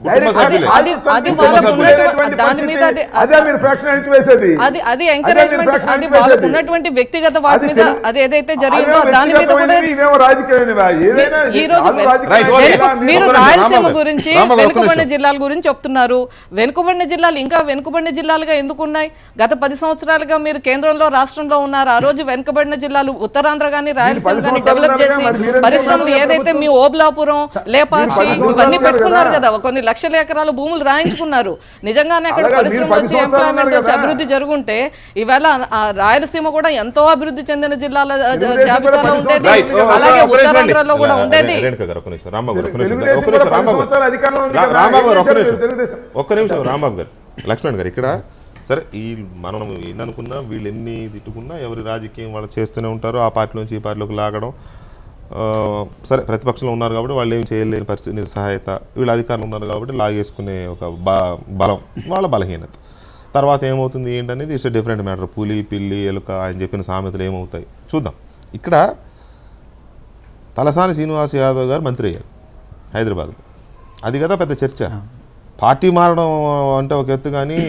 కుటుంబ సభ్యులే. అది వాళ్ళకు ఉన్నటువంటి దాని మీద అదే మీరు ఫ్యాక్షన్ అణిచివేసేది. అది ఎంకరేజ్మెంట్, అది వాళ్ళకు ఉన్నటువంటి వ్యక్తిగత వాటి మీద అది ఏదైతే జరిగిందో దాని మీద కూడా ఇవేమో రాజకీయమైనవా? ఏదైనా ఈ రోజు రైట్, ఓకే. మీరు ఒక్క నిమిషం, రాయలసీమ రాంబాబు. గురించి రాంబాబు, ఒక్క వెనుకబడిన నిమిషం. జిల్లాల గురించి చెప్తున్నారు. వెనుకబడిన జిల్లాలు ఇంకా వెనుకబడిన జిల్లాలుగా ఎందుకు ఉన్నాయి? గత 10 సంవత్సరాలుగా మీరు కేంద్రంలో రాష్ట్రంలో ఉన్నారు. ఆ రోజు వెనుకబడిన జిల్లాలు ఉత్తరాంధ్ర గానీ రాయలసీమ 10 గానీ డెవలప్ చేసి సంవత్సరాలుగా మరి మీరేం పరిశ్రమలు చేస్తున్నారు? ఏదైతే మీ ఓబ్లాపురం లేపాక్షి 10 ఇవన్నీ సంవత్సరాలు పెట్టుకున్నారు కదా. కదా, కొన్ని లక్షల ఎకరాల భూములు రాయించుకున్నారు. నిజంగానే అక్కడ అలాగే మీరు పరిశ్రమలు 10 వచ్చి సంవత్సరాలు ఎంప్లాయ్మెంట్ ఉన్నారు వచ్చి కదా. అభివృద్ధి జరుగుంటే ఇవాళ ఆ రాయలసీమ కూడా ఎంతో అభివృద్ధి చెందిన జిల్లాల తెలుగుదేశం జాబితాలో కూడా 10 ఉండేది. రైట్, అలాగే ఒక్క నిమిషం ఉత్తరాంధ్రలో అండి. కూడా ఉండేది. రేణుక గారు ఒక్క నిమిషం, రాంబాబు గారు ఒక్క నిమిషం, తెలుగుదేశం ఒక్క నిమిషం, కూడా 10 రాంబాబు సంవత్సరాలు అధికారంలో ఉంది కదా. రాంబాబు గారు ఒక్క ఏం చేశారు నిమిషం, తెలుగుదేశం? ఒక్క నిమిషం రాంబాబు గారు, లక్ష్మణ్ గారు ఇక్కడ సరే ఈ మనం ఏందనుకున్నా వీళ్ళు ఎన్ని తిట్టుకున్నా ఎవరి రాజకీయం వాళ్ళు చేస్తూనే ఉంటారు. ఆ పార్టీ నుంచి ఈ పార్టీలోకి లాగడం, సరే ప్రతిపక్షంలో ఉన్నారు కాబట్టి వాళ్ళు ఏం చేయలేని పరిస్థితి, నిస్సహాయత. వీళ్ళు అధికారంలో ఉన్నారు కాబట్టి లాగేసుకునే ఒక బలం వాళ్ళ బలహీనత. తర్వాత ఏమవుతుంది ఏంటనేది ఇట్స్ డిఫరెంట్ మ్యాటర్. పులి పిల్లి ఎలుక ఆయన చెప్పిన సామెతలు ఏమవుతాయి చూద్దాం. ఇక్కడ తలసాని శ్రీనివాస్ యాదవ్ గారు మంత్రి అయ్యారు హైదరాబాద్లో. అది కదా పెద్ద చర్చ. పార్టీ మారడం అంటే ఒక ఎత్తు, కానీ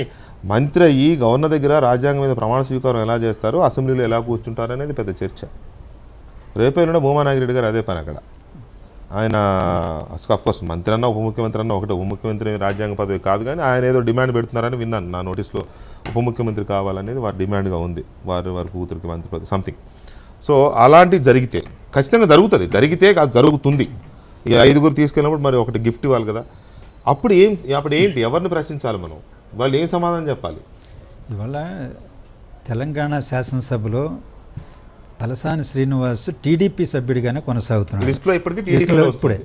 మంత్రి అయ్యి గవర్నర్ దగ్గర రాజ్యాంగం మీద ప్రమాణ స్వీకారం ఎలా చేస్తారు, అసెంబ్లీలో ఎలా కూర్చుంటారు అనేది పెద్ద చర్చ. రేపేళ్ళ భూమా నాగిరెడ్డి గారు అదే పని అక్కడ. ఆయన అఫ్కోర్స్ మంత్రి అన్న ఉప ముఖ్యమంత్రి అన్న ఒకటే, ఉప ముఖ్యమంత్రి రాజ్యాంగ పదవి కాదు, కానీ ఆయన ఏదో డిమాండ్ పెడుతున్నారని విన్నాను నా నోటీస్లో. ఉప ముఖ్యమంత్రి కావాలనేది వారి డిమాండ్గా ఉంది, వారి కూతురికి మంత్రి పదవి సంథింగ్. సో అలాంటివి జరిగితే ఖచ్చితంగా జరుగుతుంది, జరిగితే అది జరుగుతుంది. ఈ 5గురు తీసుకెళ్ళినప్పుడు మరి ఒకటి గిఫ్ట్ ఇవ్వాలి కదా. అప్పుడు ఏంటి, ఎవరిని ప్రశ్నించాలి మనం, వాళ్ళు ఏం సమాధానం చెప్పాలి? ఇవాళ తెలంగాణ శాసనసభలో తలసాని శ్రీనివాస్ టీడీపీ సభ్యుడిగానే కొనసాగుతున్నాడు లిస్టులో ఇప్పటికీ లిస్టులో ఇప్పుడే.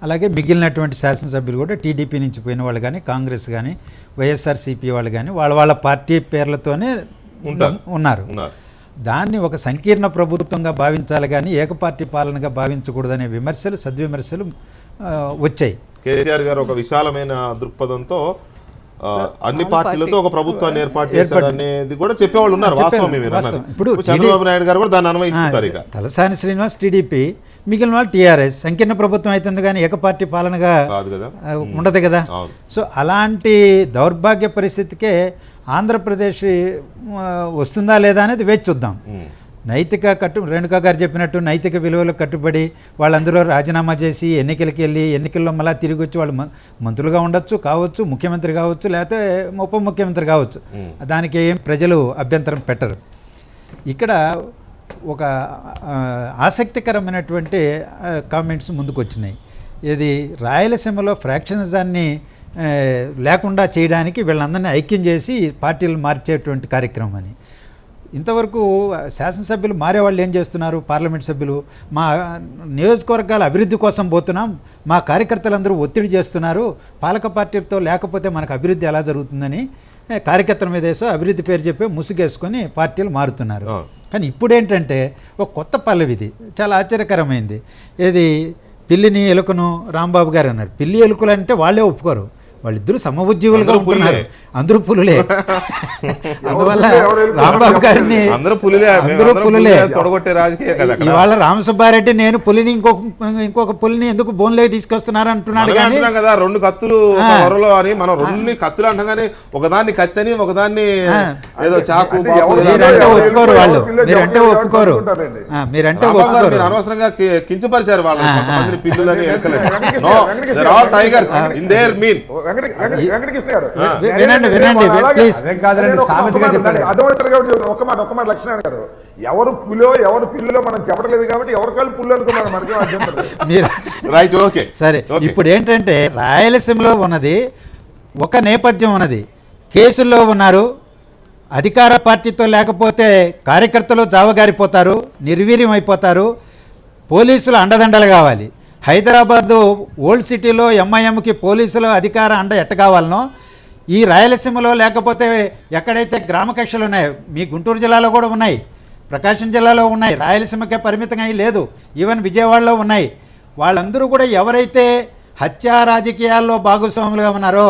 అలాగే మిగిలినటువంటి శాసనసభ్యులు కూడా టీడీపీ నుంచి పోయిన వాళ్ళు కానీ, కాంగ్రెస్ కానీ, వైఎస్ఆర్సీపీ వాళ్ళు కానీ వాళ్ళ పార్టీ పేర్లతోనే ఉన్నారు. దాన్ని ఒక సంకీర్ణ ప్రభుత్వంగా భావించాలి కానీ ఏకపార్టీ పాలనగా భావించకూడదనే విమర్శలు, సద్విమర్శలు వచ్చాయి. కేసీఆర్ గారు ఒక విశాలమైన దృక్పథంతో అన్ని పార్టీలతో ఒక ప్రభుత్వాన్ని ఏర్పాటు చేశారు అనేది కూడా చెప్పేవాళ్ళు ఉన్నారు. వాస్తవం. ఇప్పుడు చంద్రబాబు నాయుడు గారు కూడా దాన్ని అన్వయించుకుంటారు. ఇక తలసాని శ్రీనివాస్ టీడీపీ, మిగిలిన వాళ్ళు టీఆర్ఎస్. సంకీర్ణ ప్రభుత్వం అవుతుంది కానీ ఏకపార్టీ పాలనగా కాదు కదా, ఉండదు కదా. అవును. సో అలాంటి దౌర్భాగ్య పరిస్థితికే ఆంధ్రప్రదేశ్ వస్తుందా లేదా అనేది వేచి చూద్దాం. నైతిక రేణుకా గారు చెప్పినట్టు నైతిక విలువలకు కట్టుబడి వాళ్ళందరూ రాజీనామా చేసి ఎన్నికలకి వెళ్ళి ఎన్నికల్లో మళ్ళీ తిరిగి వచ్చి వాళ్ళు మంత్రులుగా ఉండొచ్చు, కావచ్చు, ముఖ్యమంత్రి కావచ్చు, లేకపోతే ఉప ముఖ్యమంత్రి కావచ్చు. దానికి ఏం ప్రజలు అభ్యంతరం పెట్టరు. ఇక్కడ ఒక ఆసక్తికరమైనటువంటి కామెంట్స్ ముందుకు వచ్చినాయి. ఇది రాయలసీమలో ఫ్రాక్షనిజాన్ని లేకుండా చేయడానికి వీళ్ళందరినీ ఐక్యం చేసి పార్టీలు మార్చేటువంటి కార్యక్రమం అని. ఇంతవరకు శాసనసభ్యులు మారేవాళ్ళు ఏం చేస్తున్నారు? పార్లమెంట్ సభ్యులు మా నియోజకవర్గాల అభివృద్ధి కోసం పోతున్నాం, మా కార్యకర్తలందరూ ఒత్తిడి చేస్తున్నారు, పాలక పార్టీతో లేకపోతే మనకు అభివృద్ధి ఎలా జరుగుతుందని కార్యకర్తల మీద వేసో అభివృద్ధి పేరు చెప్పి ముసుగేసుకొని పార్టీలు మారుతున్నారు. కానీ ఇప్పుడేంటంటే ఒక కొత్త పల్లవిది చాలా ఆశ్చర్యకరమైంది. ఏది పిల్లిని ఎలుకను రాంబాబు గారు అన్నారు. పిల్లి ఎలుకలు అంటే వాళ్ళే ఒప్పుకోరు, వాళ్ళిద్దరూ సమఉజ్జీవులుగా ఉంటున్నారు, అందరూ పులులే. అందువల్ల రాంబాబు గారిని అందరూ పులులే. ఇవాళ రామసుబ్బారెడ్డి నేను పులిని ఇంకొక పులిని ఎందుకు బోన్లోకి తీసుకొస్తున్నారు అంటున్నాడు. కానీ కదా 2 కత్తులు అని మనం 2 కత్తులు అంటగానే ఒకదాన్ని కత్తని ఒకదాన్ని ఏదో చాకు మీరంటే ఒప్పుకోరు, వాళ్ళు మీరంటే ఒప్పుకోరు, మీరంటే ఒప్పుకోరు. అనవసరంగా కించపరిచారు వాళ్ళని, పిల్లులని టైగర్స్ ఇన్ దేర్ మీన్. వినండి ప్లీజ్. ఒక్క మాట లక్ష్మణ్ గారు, ఎవరు పులో ఎవరు పిల్లులో మనం చెప్పట్లేదు కాబట్టి ఎవరికాళ్ళు పుల్లు అనుకున్నారు మనకి. మీరు రైట్, ఓకే, సరే. ఇప్పుడు ఏంటంటే రాయలసీమలో ఉన్నది ఒక నేపథ్యం ఉన్నది. కేసుల్లో ఉన్నారు, అధికార పార్టీతో లేకపోతే కార్యకర్తలు జావగారిపోతారు, నిర్వీర్యం అయిపోతారు, పోలీసులు అండదండలు కావాలి. హైదరాబాదు ఓల్డ్ సిటీలో ఎంఐఎంకి పోలీసులు అధికార అండ ఎట్ట కావాలనో ఈ రాయలసీమలో లేకపోతే ఎక్కడైతే గ్రామ కక్షలు ఉన్నాయో మీ గుంటూరు జిల్లాలో కూడా ఉన్నాయి, ప్రకాశం జిల్లాలో ఉన్నాయి, రాయలసీమకే పరిమితంగా లేదు, ఈవెన్ విజయవాడలో ఉన్నాయి. వాళ్ళందరూ కూడా ఎవరైతే హత్యా రాజకీయాల్లో భాగస్వాములుగా ఉన్నారో,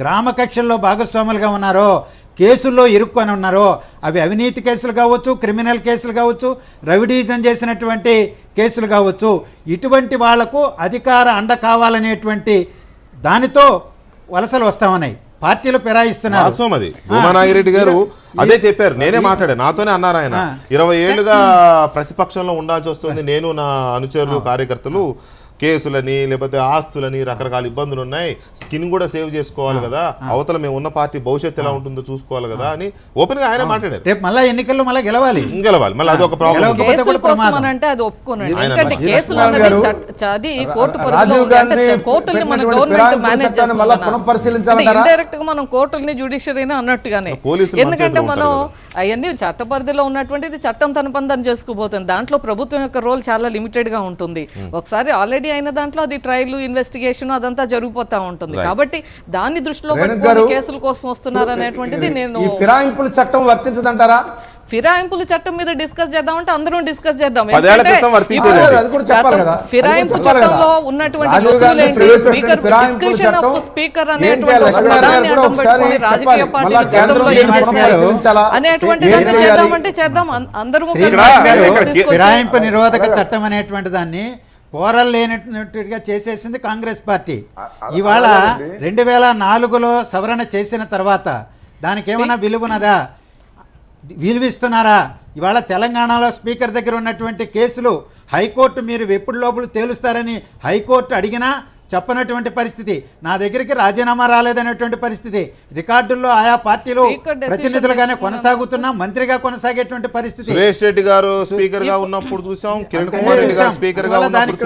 గ్రామ కక్షల్లో భాగస్వాములుగా ఉన్నారో, కేసుల్లో ఇరుక్కొని ఉన్నారో, అవి అవినీతి కేసులు కావచ్చు, క్రిమినల్ కేసులు కావచ్చు, రవిడీజన్ చేసినటువంటి కేసులు కావచ్చు, ఇటువంటి వాళ్లకు అధికార అండ కావాలనేటువంటి దానితో వలసలు వస్తామన్నాయి, పార్టీలు ఫిరాయిస్తున్నారు. వాస్తవం అది. భూమా నాగిరెడ్డి గారు అదే చెప్పారు, నేనే మాట్లాడాను, నాతోనే అన్నారు ఆయన. 20 ఏళ్లుగా ప్రతిపక్షంలో ఉండాల్సి వస్తుంది, నేను నా అనుచరులు కార్యకర్తలు కేసులని లేకపోతే ఆస్తులని రకరకాల ఇబ్బందులు ఉన్నాయి, స్కిన్ కూడా సేవ్ చేసుకోవాలి కదా, అవతల మేము ఉన్న పార్టీ భవిష్యత్తు ఎలా ఉంటుందో చూసుకోవాలి కదా అని ఓపెన్ గా ఆయన మాట్లాడారు. రేపు మళ్ళీ ఎన్నికల్లో మళ్ళీ గెలవాలి, మళ్ళీ అదొక ప్రాబ్లం. కేసుల కోసం అని అంటే అది ఒప్పుకోనండి. ఎందుకంటే కేసులు అన్నది అది కోర్టు పరిధిలో రాజీవ్ ఉంది. అంటే గాంధీ కోర్టుల్ని మన పెట్టినటువంటి గవర్నమెంట్ మేనేజ్ చట్టాన్ని మళ్ళా పునఃపరిశీలించాలంటారా? చేస్తుంది. ఇండైరెక్ట్ గా మనం కోర్టుల్ని జ్యుడిషియరీని అన్నట్టుగానే, పోలీసులు ఎందుకంటే మంచిగా మనం ఉంటారు అవన్నీ చట్ట పరిధిలో ఉన్నటువంటిది చట్టం తన పని తను చేసుకుపోతుంది. దాంట్లో ప్రభుత్వం యొక్క రోల్ చాలా లిమిటెడ్ గా ఉంటుంది. ఒకసారి ఆల్రెడీ అయిన దాంట్లో అది ట్రయల్, ఇన్వెస్టిగేషన్ అదంతా జరిగిపోతా ఉంటుంది. కాబట్టి దాన్ని దృష్టిలో పెట్టుకొని కేసుల కోసం వస్తున్నారు అనేటువంటిది నేను. ఈ ఫిరాయింపుల చట్టం వర్తించదంటారా? ఫిరాయింపుల చట్టం మీద డిస్కస్ చేద్దామంటే అందరం డిస్కస్ చేద్దాం. 10 ఏళ్ల క్రితం వర్తించేది అది. అది కూడా చెప్పాలి కదా. ఫిరాయింపు చట్టంలో ఉన్నటువంటి రాజీవ్ గాంధీ రుసుములేంటి, ప్రవేశపెట్టిన స్పీకర్ ఫిరాయింపుల డిస్క్రిప్షన్ చట్టం ఆఫ్ స్పీకర్ ఏం అనేటువంటి చేయాలి? ఒక లక్ష్మణ్ గారు పదాన్ని కూడా అడ్డం ఒకసారి పెట్టుకొని రాజకీయ చెప్పాలి. మళ్ళా పార్టీలు కేంద్రం గతంలో ఏం ఏం చేశారు పరిశీలించాలా? అనేటువంటిది ఏం చేయాలి? చేద్దామంటే చేద్దాం. అందరూ ఫిరాయింపు నిరోధక చట్టం అనేటువంటి దాన్ని పోరల్ లేనట్టుగా చేసేసింది కాంగ్రెస్ పార్టీ. ఇవాళ 2004లో సవరణ చేసిన తర్వాత దానికి ఏమైనా విలువనదా, విలువిస్తున్నారా? ఇవాళ తెలంగాణలో స్పీకర్ దగ్గర ఉన్నటువంటి కేసులు హైకోర్టు మీరు ఎప్పుడు లోపల తేలుస్తారని హైకోర్టు అడిగినా చెప్పనటువంటి పరిస్థితి, నా దగ్గరికి రాజీనామా రాలేదనేటువంటి పరిస్థితి, రికార్డుల్లో ఆయా పార్టీలు ప్రతినిధులుగానే కొనసాగుతున్నా మంత్రిగా కొనసాగేటువంటి పరిస్థితి. సురేష్ రెడ్డి గారు స్పీకర్ గా ఉన్నప్పుడు చూసాం, కిరణ్ కుమార్ రెడ్డి గారు స్పీకర్ గా ఉన్నప్పుడు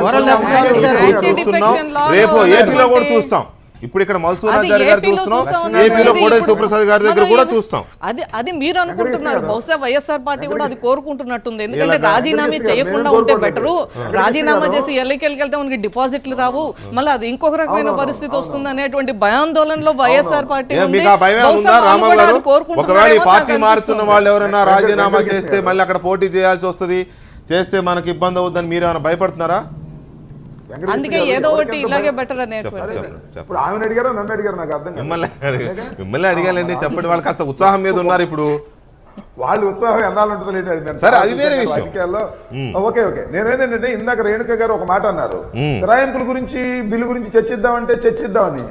చూస్తున్నాం, రేపు ఏపీలో కూడా చూస్తాం. ఇప్పుడు ఇక్కడ మధుసూదన్ ఆచార్య గారు చూస్తున్నాం, ఏపీలో కోడెల శివప్రసాద్ గారి దగ్గర కూడా చూస్తాం. అది మీరు అనుకుంటున్నారు, బహుశా వైఎస్ఆర్ పార్టీ కూడా అది కోరుకుంటున్నట్టుంది. ఎందుకంటే రాజీనామా చేయకుండా ఉంటే బెటరు, రాజీనామా చేసి ఎల్లికెళ్తే మనకి డిపాజిట్లు రావు, మళ్ళీ అది ఇంకొక రకమైన పరిస్థితి వస్తుంది అనేటువంటి భయాందోళనలో వైఎస్ఆర్ పార్టీ ఉంది. మీకు ఆ భయం ఉందా రామారావు గారు? ఒకవేళ ఈ పార్టీ మారుతున్న వాళ్ళు ఎవరైనా రాజీనామా చేస్తే మళ్ళీ అక్కడ పోటీ చేయాల్సి వస్తుంది, చేస్తే మనకి ఇబ్బంది అవుతుందని మీరు ఏమైనా భయపడుతున్నారా? అందుకే ఏదో ఒకటి ఇలాగే బెటర్ అనేటువంటి. ఇప్పుడు ఆమెను అడిగారో నన్ను అడిగారు, నాకు అర్థం కాదు. మిమ్మల్ని అడిగాలండి, చెప్పండి. వాళ్ళు కాస్త ఉత్సాహం మీద ఉన్నారు ఇప్పుడు. వాళ్ళు ఉత్సాహం ఎన్నాళ్ళు ఉంటుంది సరే, అది వేరే విషయం. రాజకీయాల్లో ఓకే నేనేంటంటే ఇందాక రేణుక గారు ఒక మాట అన్నారు, ఫిరాయింపుల గురించి బిల్లు గురించి చర్చిద్దామని.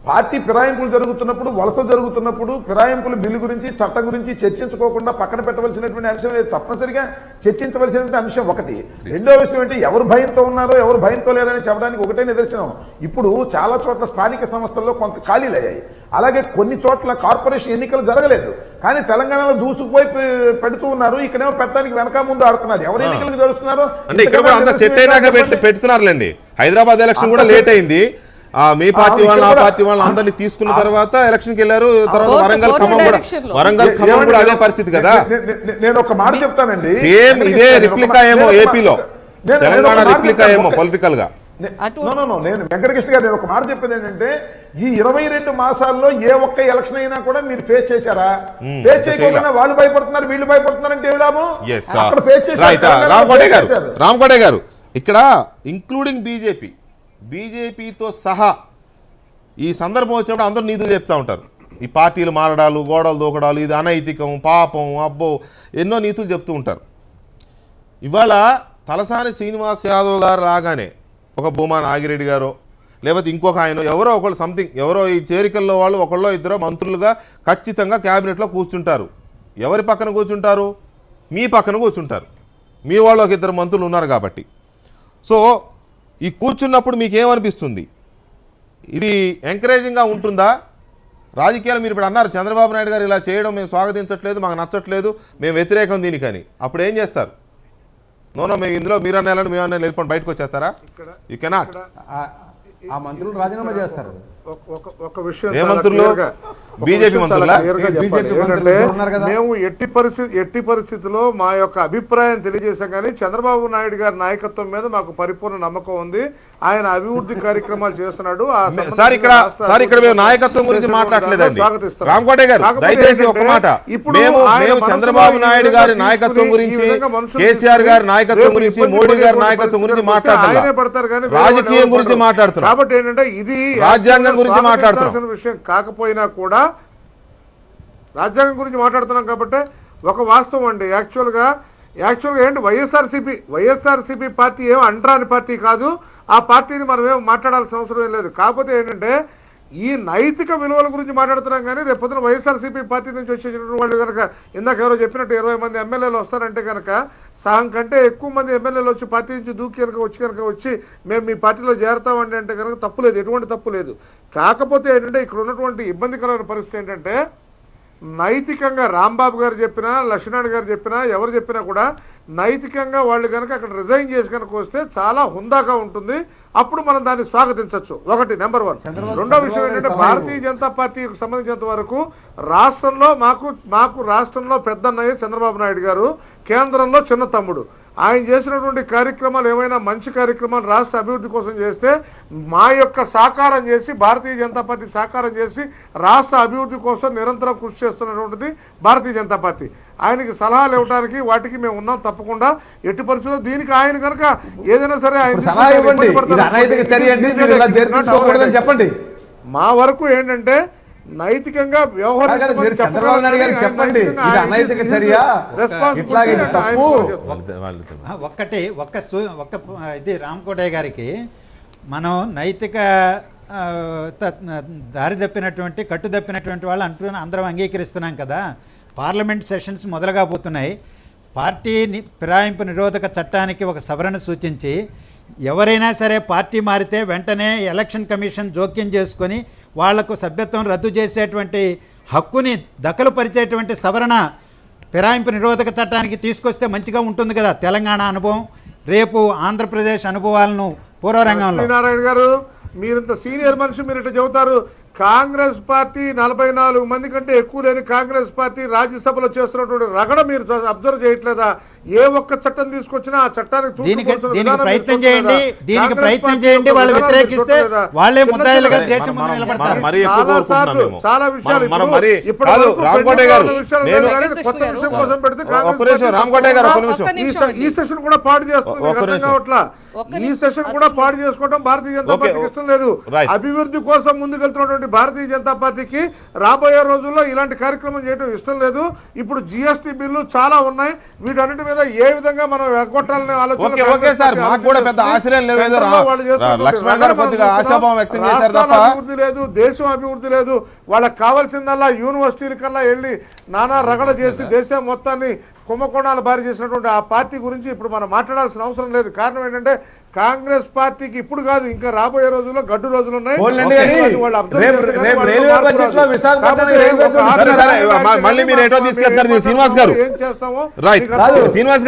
పార్టీ ఫిరాయింపులు జరుగుతున్నప్పుడు, వలస జరుగుతున్నప్పుడు ఫిరాయింపుల బిల్లు గురించి, చట్టం గురించి చర్చించుకోకుండా పక్కన పెట్టవలసినటువంటి అంశం లేదు. తప్పనిసరిగా చర్చించవలసినటువంటి అంశం ఒకటి. రెండో విషయం ఏంటి, ఎవరు భయంతో ఉన్నారో ఎవరు భయంతో లేరని చెప్పడానికి ఒకటే నిదర్శనం. ఇప్పుడు చాలా చోట్ల స్థానిక సంస్థల్లో కొంత ఖాళీలు అయ్యాయి, అలాగే కొన్ని చోట్ల కార్పొరేషన్ ఎన్నికలు జరగలేదు, కానీ తెలంగాణలో దూసుకుపోయి పెడుతూ ఉన్నారు. ఇక్కడేమో పెట్టడానికి వెనక ముందు ఆడుతున్నారు. ఎవరు ఎన్నికలు జరుస్తున్నారు అంటే ఇక్కడ కూడా అంతా సెట్ అయినాక పెడుతున్నారులేండి. హైదరాబాద్ ఎలక్షన్ కూడా లేట్ అయింది. మీ పార్టీ వాళ్ళు ఆ పార్టీ వాళ్ళు అందరినీ తీసుకున్న తర్వాత ఎలక్షన్ కి వెళ్ళారు. తర్వాత వరంగల్ ఖమ్మం కూడా అదే పరిస్థితి కదా. నేను ఒక మాట చెప్తానండి, సేమ్ ఇదే రిప్లికా ఏమో ఏపీలో, తెలంగాణ రిప్లికా ఏమో పొలిటికల్ గా. నేను వెంకటకృష్ణ గారు, నేను ఒక మాట చెప్పేది ఏంటంటే, ఈ 22 మాసాల్లో ఏ ఒక్క ఎలక్షన్ అయినా కూడా మీరు ఫేస్ చేశారా? ఫేస్ చేయకుండా వాళ్ళు భయపడుతున్నారు, వీళ్ళు భయపడుతున్నారు అంటే ఏమి లాభం? అక్కడ ఫేస్ చేశారు. రామకోటే గారు, ఇక్కడ ఇంక్లూడింగ్ బీజేపీతో సహా ఈ సందర్భం వచ్చినప్పుడు అందరూ నీతులు చెప్తా ఉంటారు. ఈ పార్టీలు మారడాలు, గోడలు దూకడాలు, ఇది అనైతికం, పాపం, అబ్బో, ఎన్నో నీతులు చెప్తూ ఉంటారు. ఇవాళ తలసాని శ్రీనివాస్ యాదవ్ గారు రాగానే ఒక భూమా నాగిరెడ్డి గారో లేకపోతే ఇంకొక ఆయన ఎవరో ఒకళ్ళు సంథింగ్ ఎవరో ఈ చేరికల్లో వాళ్ళు ఒకళ్ళో ఇద్దరో మంత్రులుగా ఖచ్చితంగా క్యాబినెట్లో కూర్చుంటారు. ఎవరి పక్కన కూర్చుంటారు? మీ పక్కన కూర్చుంటారు. మీ వాళ్ళు ఒక ఇద్దరు మంత్రులు ఉన్నారు కాబట్టి. సో ఈ కూర్చున్నప్పుడు మీకు ఏమనిపిస్తుంది? ఇది ఎంకరేజింగ్గా ఉంటుందా? రాజకీయాలు మీరు ఇప్పుడు అన్నారు, చంద్రబాబు నాయుడు గారు ఇలా చేయడం మేము స్వాగతించట్లేదు, మాకు నచ్చట్లేదు, మేము వ్యతిరేకం దీనికని. అప్పుడు ఏం చేస్తారు? నోనో మేము ఇందులో మీరు అన్నాడు, మేము అన్న వెళ్ళిపోండి, బయటకు వచ్చేస్తారా? You cannot. ఆ మంత్రులు రాజీనామా చేస్తారు. ఒక విషయం ఏ మంత్రులు? బీజేపీ విషయం చాలా మంత్రులా? clear గా చెప్పాలి. బీజేపీ మంత్రులు ఏంటంటే ఉన్నారు కదా. మేము ఎట్టి పరిస్థితిలో మా యొక్క అభిప్రాయం తెలియజేశాం కానీ చంద్రబాబు నాయుడు గారి నాయకత్వం మీద మాకు పరిపూర్ణ నమ్మకం ఉంది. ఆయన అభివృద్ధి కార్యక్రమాలు చేస్తున్నాడు. ఆ సంబంధించిన సార్ ఇక్కడ రాష్ట్ర సార్ ఇక్కడ మేము అభివృద్ధి నాయకత్వం గురించి చేసిన మాట్లాడలేదండి. స్వాగతిస్తున్నాం. రామకోటే గారు కాకపోతే దయచేసి ఒక ఏంటంటే మాట, ఇప్పుడు మేము ఆయన మనసులో చంద్రబాబు ఈ నాయుడు విధంగా గారి తీసుకుని, నాయకత్వం ఈ గురించి, విధంగా మనుషులు కేసీఆర్ గారి తీసుకుని నాయకత్వం రేపు గురించి, ఇబ్బంది మోడీ గారి పడే నాయకత్వం గురించి పరిస్థితులు మాట్లాడాలి. ఆయనే పడతారు కానీ వేరే రాజకీయం వాళ్ళు గురించి పడరు. మాట్లాడుతున్నాం. కాబట్టి ఏంటంటే ఇది రాజ్యాంగం గురించి మాట్లాడుతున్నాం. స్వాగతించాల్సిన విషయం కాకపోయినా కూడా రాజ్యాంగం గురించి మాట్లాడుతున్నాం కాబట్టి ఒక వాస్తవం అండి. యాక్చువల్గా ఏంటి వైఎస్ఆర్సీపీ పార్టీ ఏమో అంటరాని పార్టీ కాదు. ఆ పార్టీని మనం ఏమో మాట్లాడాల్సిన అవసరం ఏం లేదు. కాకపోతే ఏంటంటే ఈ నైతిక విలువల గురించి మాట్లాడుతున్నాం కానీ రేపు పొద్దున వైఎస్ఆర్సీపీ పార్టీ నుంచి వచ్చేసిన వాళ్ళు కనుక ఇందాక ఎవరో చెప్పినట్టు 20 మంది ఎమ్మెల్యేలు వస్తారంటే కనుక సహం కంటే ఎక్కువ మంది ఎమ్మెల్యేలు వచ్చి పార్టీ నుంచి దూకి కనుక వచ్చి మేము మీ పార్టీలో చేరతామండి అంటే కనుక తప్పు లేదు, ఎటువంటి తప్పు లేదు. కాకపోతే ఏంటంటే ఇక్కడ ఉన్నటువంటి ఇబ్బందికరమైన పరిస్థితి ఏంటంటే నైతికంగా రాంబాబు గారు చెప్పినా, లక్ష్మణ్ గారు చెప్పినా, ఎవరు చెప్పినా కూడా నైతికంగా వాళ్ళు కనుక అక్కడ రిజైన్ చేసి కనుక వస్తే చాలా హుందాగా ఉంటుంది. అప్పుడు మనం దాన్ని స్వాగతించవచ్చు. ఒకటి నెంబర్ 1. రెండో విషయం ఏంటంటే భారతీయ జనతా పార్టీకి సంబంధించినంత వరకు రాష్ట్రంలో మాకు రాష్ట్రంలో పెద్దన్నయ్య చంద్రబాబు నాయుడు గారు, కేంద్రంలో చిన్న తమ్ముడు. ఆయన చేసినటువంటి కార్యక్రమాలు ఏమైనా మంచి కార్యక్రమాలు రాష్ట్ర అభివృద్ధి కోసం చేస్తే మా యొక్క సహకారం చేసి, భారతీయ జనతా పార్టీ సహకారం చేసి రాష్ట్ర అభివృద్ధి కోసం నిరంతరం కృషి చేస్తున్నటువంటిది భారతీయ జనతా పార్టీ. ఆయనకి సలహాలు ఇవ్వడానికి వాటికి మేము ఉన్నాం. తప్పకుండా ఎట్టి పరిస్థితుల్లో దీనికి ఆయన కనుక ఏదైనా సరే ఆయన సలహా ఇవ్వండి. ఇది అనైతిక చర్య అండి, మీరు ఇలా జరిపించుకోకూడదని చెప్పండి. మా వరకు ఏంటంటే నైతికంగా మీరు చంద్రబాబు నాయుడు గారికి చెప్పండి, ఇది అనైతిక చర్య, ఇట్లాగే ఇది తప్పు. ఇది రామకోటయ్య గారికి మనం నైతిక దారి తప్పినటువంటి కట్టు తప్పినటువంటి వాళ్ళు అందరం అంగీకరిస్తున్నాం కదా. పార్లమెంట్ సెషన్స్ మొదలుగా పోతున్నాయి. పార్టీ ఫిరాయింపు నిరోధక చట్టానికి ఒక సవరణ సూచించి ఎవరైనా సరే పార్టీ మారితే వెంటనే ఎలక్షన్ కమిషన్ జోక్యం చేసుకొని వాళ్లకు సభ్యత్వం రద్దు చేసేటువంటి హక్కుని దఖలుపరిచేటువంటి సవరణ ఫిరాయింపు నిరోధక చట్టానికి తీసుకొస్తే మంచిగా ఉంటుంది కదా. తెలంగాణ అనుభవం, రేపు ఆంధ్రప్రదేశ్ అనుభవాలను పూర్వరంగంలో. నారాయణ గారు మీరింత సీనియర్ మనిషి, మీరు ఇట్లా చెబుతారు. కాంగ్రెస్ పార్టీ 44 మంది కంటే ఎక్కువ లేని కాంగ్రెస్ పార్టీ రాజ్యసభలో చేస్తున్నటువంటి రగడ మీరు అబ్జర్వ్ చేయట్లేదా? ఏ ఒక్క చట్టం తీసుకొచ్చినా ఆ చట్టానికి దీనికి ప్రయత్నం చేయండి. వాళ్ళు వ్యతిరేకిస్తే వాళ్ళే ముద్దాయిలుగా దేశం ముందు నిలబడతారు. చాలా విషయాలు ఈ సెషన్ కూడా పాడు చేస్తుంది. ఈ సెషన్ కూడా పాడు చేసుకోవడం భారతీయ జనతా పార్టీకి ఇష్టం లేదు. అభివృద్ధి కోసం ముందుకెళ్తున్నటువంటి భారతీయ జనతా పార్టీకి రాబోయే రోజుల్లో ఇలాంటి కార్యక్రమం చేయడం ఇష్టం లేదు. ఇప్పుడు జిఎస్టీ బిల్లు చాలా ఉన్నాయి. వీటన్నిటి మీద ఏ విధంగా మనం ఎగ్గొట్టాలనే ఆలోచన అభివృద్ధి లేదు, దేశం అభివృద్ధి లేదు. వాళ్ళకి కావాల్సిందల్లా యూనివర్సిటీల కల్లా వెళ్ళి నానా రగడ చేసి దేశం మొత్తాన్ని కుంభకోణాలు బారి చేసినటువంటి ఆ పార్టీ గురించి ఇప్పుడు మనం మాట్లాడాల్సిన అవసరం లేదు. కారణం ఏంటంటే కాంగ్రెస్ పార్టీకి ఇప్పుడు కాదు, ఇంకా రాబోయే రోజుల్లో గడ్డు రోజులు ఉన్నాయి. ఏం చేస్తామో శ్రీనివాస్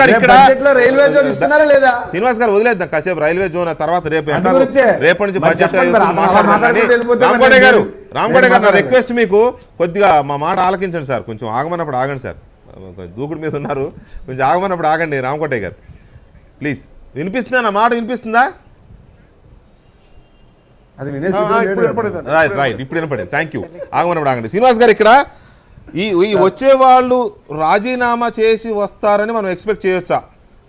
గారు వదిలేద్దాం కాసేపు రైల్వే జోన్ తర్వాత రేపటి నుంచి బడ్జెట్ రామకోటే గారు నా రిక్వెస్ట్ మీకు కొద్దిగా మా మాట ఆలకించండి సార్. కొంచెం ఆగమన్నప్పుడు ఆగండి సార్. దూకుడు మీద ఉన్నారు, కొంచెం ఆగమన్నప్పుడు ఆగండి రామకోటే గారు ప్లీజ్. వినిపిస్తుందా నా మాట? వినిపిస్తుందా? రైట్ ఇప్పుడు వినపడింది. Thank you. ఆగమన్నప్పుడు ఆగండి. శ్రీనివాస్ గారు ఇక్కడ ఈ వచ్చే వాళ్ళు రాజీనామా చేసి వస్తారని మనం ఎక్స్పెక్ట్ చేయొచ్చా?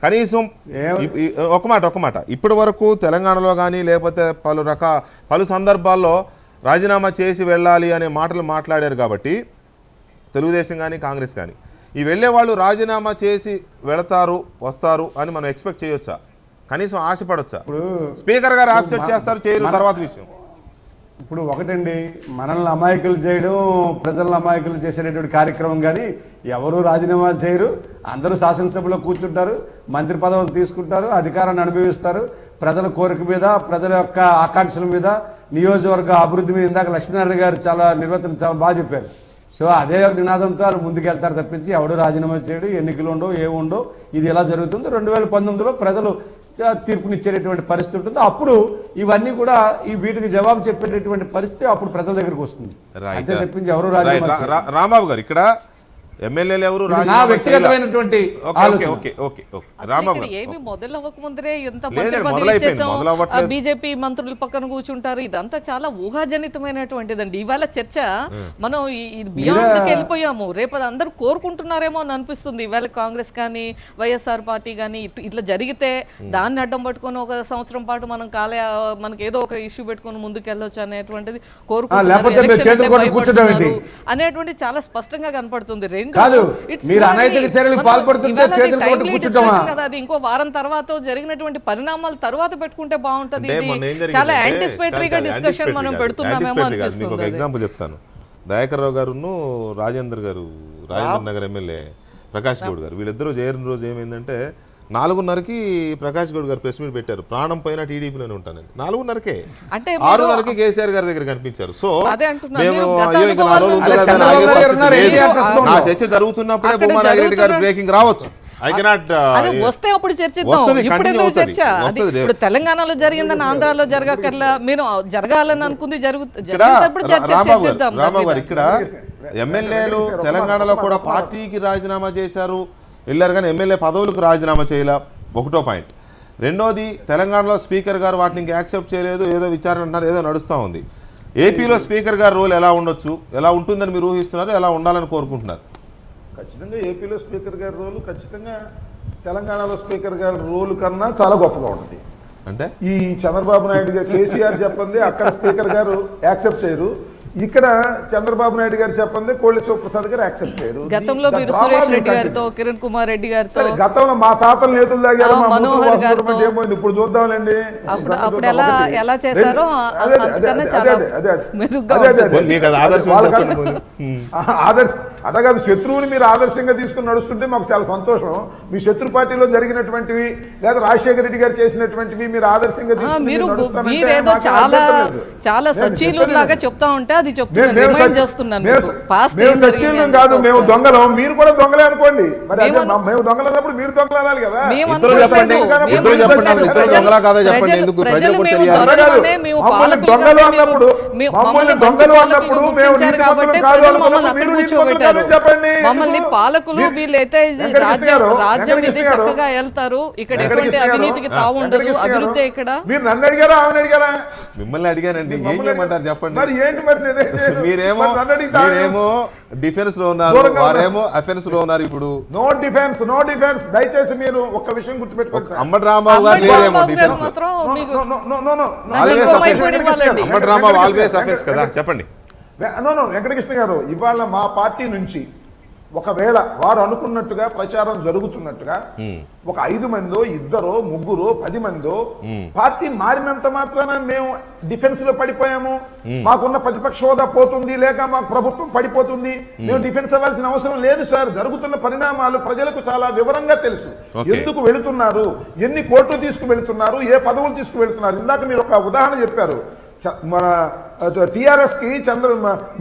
కనీసం ఒక మాట ఇప్పటి వరకు తెలంగాణలో కానీ లేకపోతే పలు సందర్భాల్లో రాజీనామా చేసి వెళ్ళాలి అనే మాటలు మాట్లాడారు. కాబట్టి తెలుగుదేశం కానీ కాంగ్రెస్ కానీ ఈ వెళ్ళే వాళ్ళు రాజీనామా చేసి వెళతారు వస్తారు అని మనం ఎక్స్పెక్ట్ చేయొచ్చా? కనీసం ఆశపడొచ్చా? స్పీకర్ గారు ఆబ్సెంట్ చేస్తారు చేయరు తర్వాత విషయం. ఇప్పుడు ఒకటండి, మనల్ని అమాయకులు చేయడం, ప్రజలను అమాయకులు చేసేటటువంటి కార్యక్రమం కానీ ఎవరు రాజీనామా చేయరు. అందరూ శాసనసభలో కూర్చుంటారు, మంత్రి పదవులు తీసుకుంటారు, అధికారాన్ని అనుభవిస్తారు. ప్రజల కోరిక మీద, ప్రజల యొక్క ఆకాంక్షల మీద, నియోజకవర్గ అభివృద్ధి మీద ఇందాక లక్ష్మీనారాయణ గారు నిర్వచనం చాలా బాగా చెప్పారు. సో అదే నినాదంతో వాళ్ళు ముందుకెళ్తారు తప్పించి ఎవడు రాజీనామా చేయడు, ఎన్నికలు ఉండవు, ఏముండవు. ఇది ఎలా జరుగుతుంది 2019లో ప్రజలు తీర్పునిచ్చేటటువంటి పరిస్థితి ఉంటుంది. అప్పుడు ఇవన్నీ కూడా వీటికి జవాబు చెప్పేటటువంటి పరిస్థితి అప్పుడు ప్రజల దగ్గరికి వస్తుంది. అంతే తప్పించి ఎవరు రాజీనామా చేయరు. రాంబాబు గారు ఇక్కడ ఎమ్మెల్యేలు ఎవరు నా వ్యక్తిగతమైనటువంటి ఏమి మొదలవ్వకముందే ఎంత మొదలైపోయింది. బీజేపీ మంత్రుల పక్కన కూర్చుంటారు, ఇదంతా చాలా ఊహాజనితమైనటువంటిదండి. ఇవాళ చర్చ మనం బియాండ్కి వెళ్ళిపోయాము. రేపు అది అందరూ కోరుకుంటున్నారేమో అని అనిపిస్తుంది. ఇవాళ కాంగ్రెస్ కానీ వైఎస్ఆర్ పార్టీ కానీ ఇట్లా జరిగితే దాన్ని అడ్డం పట్టుకొని ఒక సంవత్సరం పాటు మనం మనకి ఏదో ఒక ఇష్యూ పెట్టుకొని ముందుకు వెళ్ళొచ్చు అనేటువంటిది కోరుకుంటున్నారు అనేటువంటి చాలా స్పష్టంగా కనపడుతుంది. కాదు, మీరు అనైతిక చర్యలకు పాల్పడుతుంటే చేతులు కొట్టి కూర్చుంటామా కదా, అది ఇంకో వారం తర్వాత జరిగినటువంటి పరిణామాల తర్వాత పెట్టుకుంటే బాగుంటది. చాలా యాంటిసిపేటరీగా డిస్కషన్ మనం పెడుతున్నామేమో అనిపిస్తుంది. ఒక ఎగ్జాంపుల్ చెప్తాను. దయాకర్ రావు గారును రాజేందర్ నగర్ ఎమ్మెల్యే ప్రకాష్ గౌడ్ గారు వీళ్ళిద్దరూ చేరిన రోజు ఏమైందంటే 4:30కి ప్రకాష్ గౌడ్ గారు ప్రెస్ మీట్ పెట్టారు. ప్రాణం పైన టీడీపీలోనే ఉంటానని 4:30కే, 6:30కి కేసీఆర్ గారి దగ్గర కనిపించారు. సో మేము నా చర్చ జరుగుతున్నప్పుడే భూమా నాగిరెడ్డి గారు బ్రేకింగ్ రావచ్చు. వస్తే అప్పుడు చర్చిద్దాం. ఇప్పుడు తెలంగాణలో జరిగిందని ఆంధ్రాలో జరగకల్లా మీరు జరగాలని అనుకుంది రాంబాబు గారు ఇక్కడ ఎమ్మెల్యేలు తెలంగాణలో కూడా పార్టీకి రాజీనామా చేశారు, వెళ్ళారు కానీ ఎమ్మెల్యే పదవులకు రాజీనామా చేయలే. ఒకటో పాయింట్. రెండోది, తెలంగాణలో స్పీకర్ గారు వాటిని ఇంకా యాక్సెప్ట్ చేయలేదు, ఏదో విచారణ అంటున్నారు, ఏదో నడుస్తూ ఉంది. ఏపీలో స్పీకర్ గారు రోల్ ఎలా ఉండొచ్చు, ఎలా ఉంటుందని మీరు ఊహిస్తున్నారు, ఎలా ఉండాలని కోరుకుంటున్నారు? ఖచ్చితంగా ఏపీలో స్పీకర్ గారి రోలు ఖచ్చితంగా తెలంగాణలో స్పీకర్ గారి రోలు కన్నా చాలా గొప్పగా ఉంటుంది. అంటే ఈ చంద్రబాబు నాయుడు గారు కేసీఆర్ చెప్పండి అక్కడ స్పీకర్ గారు యాక్సెప్ట్ చేయరు, ఇక్కడ చంద్రబాబు నాయుడు గారు చెప్పండి కోళ్ళ శివప్రసాద్ గారు యాక్సెప్ట్ చేయరు. గతంలో మీరు సురేష్ రెడ్డి గారితో, కిరణ్ కుమార్ రెడ్డి గారితో, గతంలో మా తాతలు నేతలు దాగారు, ఏమైంది ఇప్పుడు చూద్దాంలేండి. ఆదర్శ అట కాదు, శత్రువుని మీరు ఆదర్శంగా తీసుకుని నడుస్తుంటే మాకు చాలా సంతోషం. మీ శత్రు పార్టీలో జరిగినటువంటివి లేదా రాజశేఖర రెడ్డి గారు చేసినటువంటివి మీరు ఆదర్శంగా తీసుకుని చాలా సచీలులాగా చెప్తా ఉంటే అది సచీలం కాదు, మేము దొంగలం, మీరు కూడా దొంగలే అనుకోండి. మరి అదే మేము దొంగలన్నప్పుడు మీరు దొంగలు అనాలి కదా. మమ్మల్ని దొంగలు అన్నప్పుడు మేము నీతిమంతులు కాదు అనుకున్నప్పుడు మీరు నీతిమంతులు కాదని చెప్పండి. మమ్మల్ని పాలకులు వీళ్ళైతే రాజ్యం చక్కగా వెళ్తారు, ఇక్కడ ఎటువంటి అవినీతికి తావు ఉండదు, అభివృద్ధి ఇక్కడ. మీరు నన్ను అడిగారా ఆమెను అడిగారా? మిమ్మల్ని అడిగానండి. ఏం చేయమంటారు చెప్పండి. మరి ఏంటి మరి మీరేమో డిఫెన్స్ లో ఉన్నారు, వారేమో అఫెన్స్ లో ఉన్నారు. ఇప్పుడు నో డిఫెన్స్ దయచేసి మీరు ఒక్క విషయం గుర్తుపెట్టుకోండి. అంబటి రాంబాబు గారు లేరేమో defence. Ambati Rambabu always offence కదా, చెప్పండి. వెంకటకృష్ణ గారు, ఇవాళ మా పార్టీ నుంచి ఒకవేళ వారు అనుకున్నట్టుగా ప్రచారం జరుగుతున్నట్టుగా ఒక 5 మందో 2 3 10 మందో పార్టీ మారినంత మాత్రాన మేము డిఫెన్స్ లో పడిపోయాము, మాకున్న ప్రతిపక్ష హోదా పోతుంది, లేక మాకు ప్రభుత్వం పడిపోతుంది, మేము డిఫెన్స్ అవ్వాల్సిన అవసరం లేదు సార్. జరుగుతున్న పరిణామాలు ప్రజలకు చాలా వివరంగా తెలుసు. ఎందుకు వెళుతున్నారు, ఎన్ని కోట్లు తీసుకువెళ్తున్నారు, ఏ పదవులు తీసుకువెళ్తున్నారు. ఇందాక మీరు ఒక ఉదాహరణ చెప్పారు. మన టిఆర్ఎస్ కి